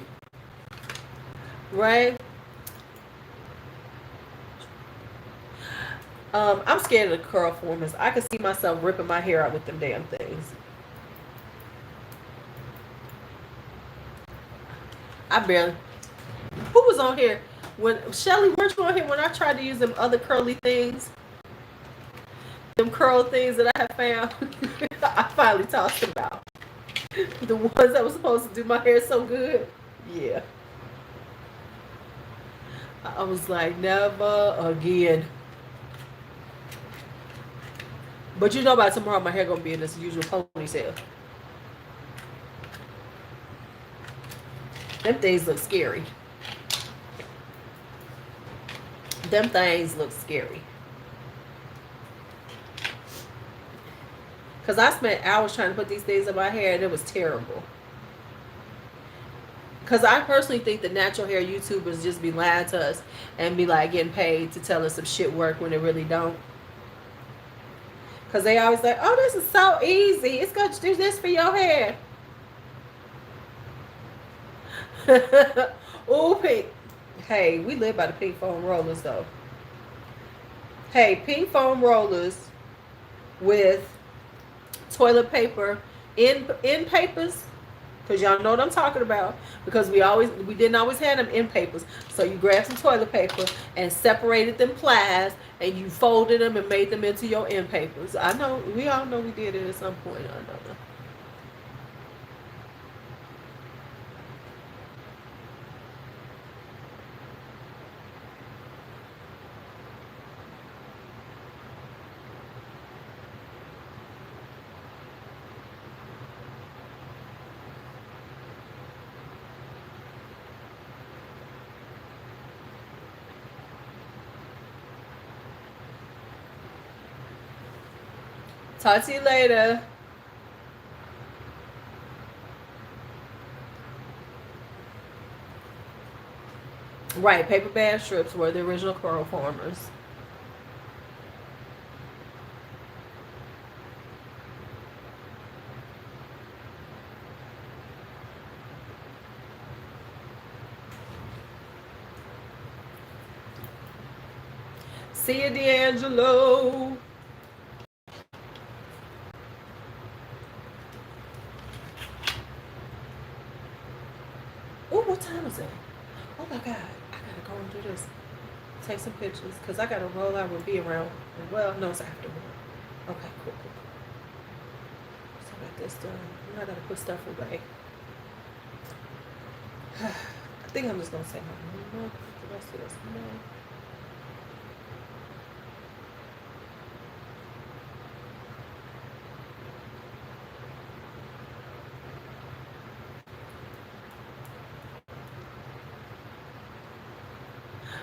Right. I'm scared of the curl formers. I can see myself ripping my hair out with them damn things. I barely. Who was on here when Shelly? Weren't you on here when I tried to use them other curly things? Them curl things that I have found. I finally tossed them out. The ones that were supposed to do my hair so good. Yeah. I was like, never again. But you know by tomorrow my hair gonna be in this usual ponytail. Them things look scary. Them things look scary. Cause I spent hours trying to put these things in my hair and it was terrible. Cause I personally think the natural hair YouTubers just be lying to us and be like getting paid to tell us some shit work when it really don't. Cause they always like, oh, this is so easy. It's gonna do this for your hair. Ooh, pink. Hey, we live by the pink foam rollers though. Hey, pink foam rollers with toilet paper in papers, because y'all know what I'm talking about, because we didn't always have them in papers. So you grabbed some toilet paper and separated them plies and you folded them and made them into your end papers. I know, we all know we did it at some point or another. Talk to you later. Right, paper band strips were the original curl formers. See you, D'Angelo. Oh, what time is it? Oh my God, I gotta go and do this. Take some pictures, because I gotta roll out and be around. Well, no, it's afterward. Okay, cool, cool. So I got this done. Now I gotta put stuff away. I think I'm just gonna say no. The rest of this, no.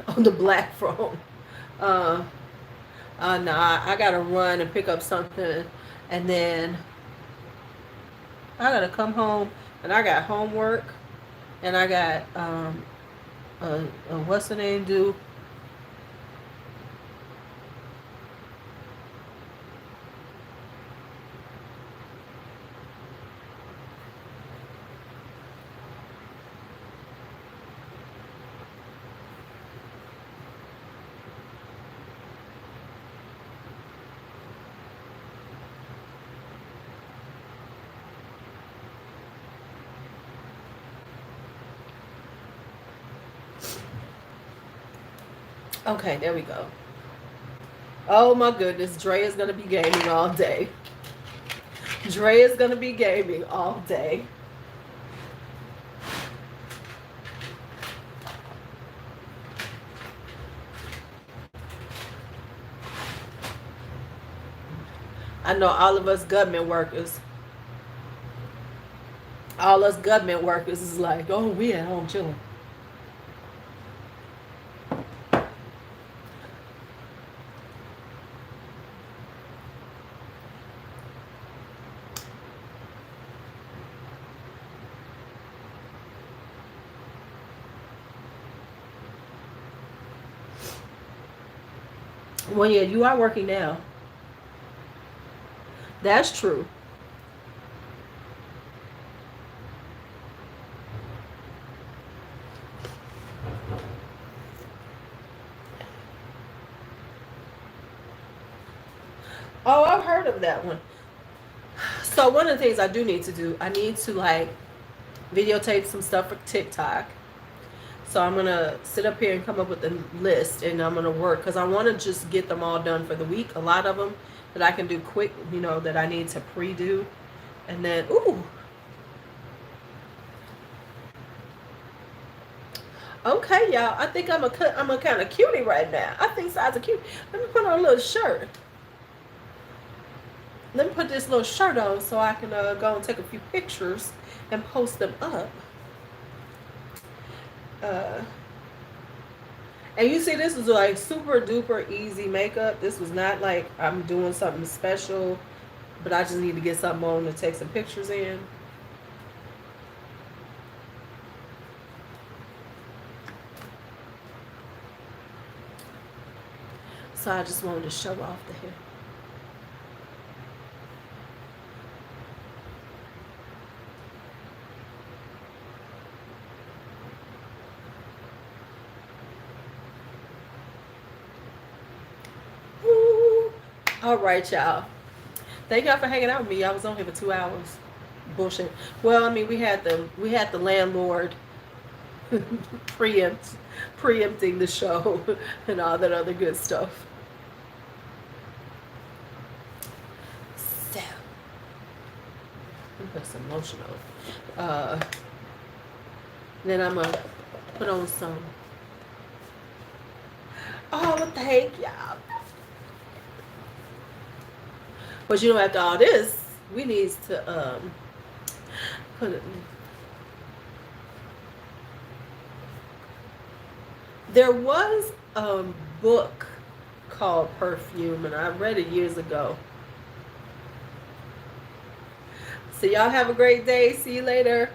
On the black phone. Uh, nah, I gotta run and pick up something, and then I gotta come home, and I got homework, and I got what's the name due. Okay, there we go. Oh my goodness, Dre is gonna be gaming all day. Dre is gonna be gaming all day. I know all us government workers is like, oh, we at home chilling. Well, yeah, you are working now. That's true. Oh, I've heard of that one. So one of the things I do need to do, I need to like videotape some stuff for TikTok. So I'm gonna sit up here and come up with a list, and I'm gonna work because I want to just get them all done for the week. A lot of them that I can do quick, that I need to pre-do, and then ooh, okay, y'all. I think I'm a kind of cutie right now. I think size a cute. Let me put on a little shirt. Let me put this little shirt on so I can go and take a few pictures and post them up. Uh, and you see, this was like super duper easy makeup. This was not like I'm doing something special, but I just need to get something on to take some pictures in. So I just wanted to show off the hair. Ooh. All right, y'all. Thank y'all for hanging out with me. I was on here for 2 hours. Bullshit. Well, I mean, we had the landlord preempt preempting the show and all that other good stuff. So, let me put some lotion on. Then I'm gonna put on some. Oh, thank y'all. But after all this, we need to put it. There was a book called Perfume, and I read it years ago. So y'all have a great day. See you later.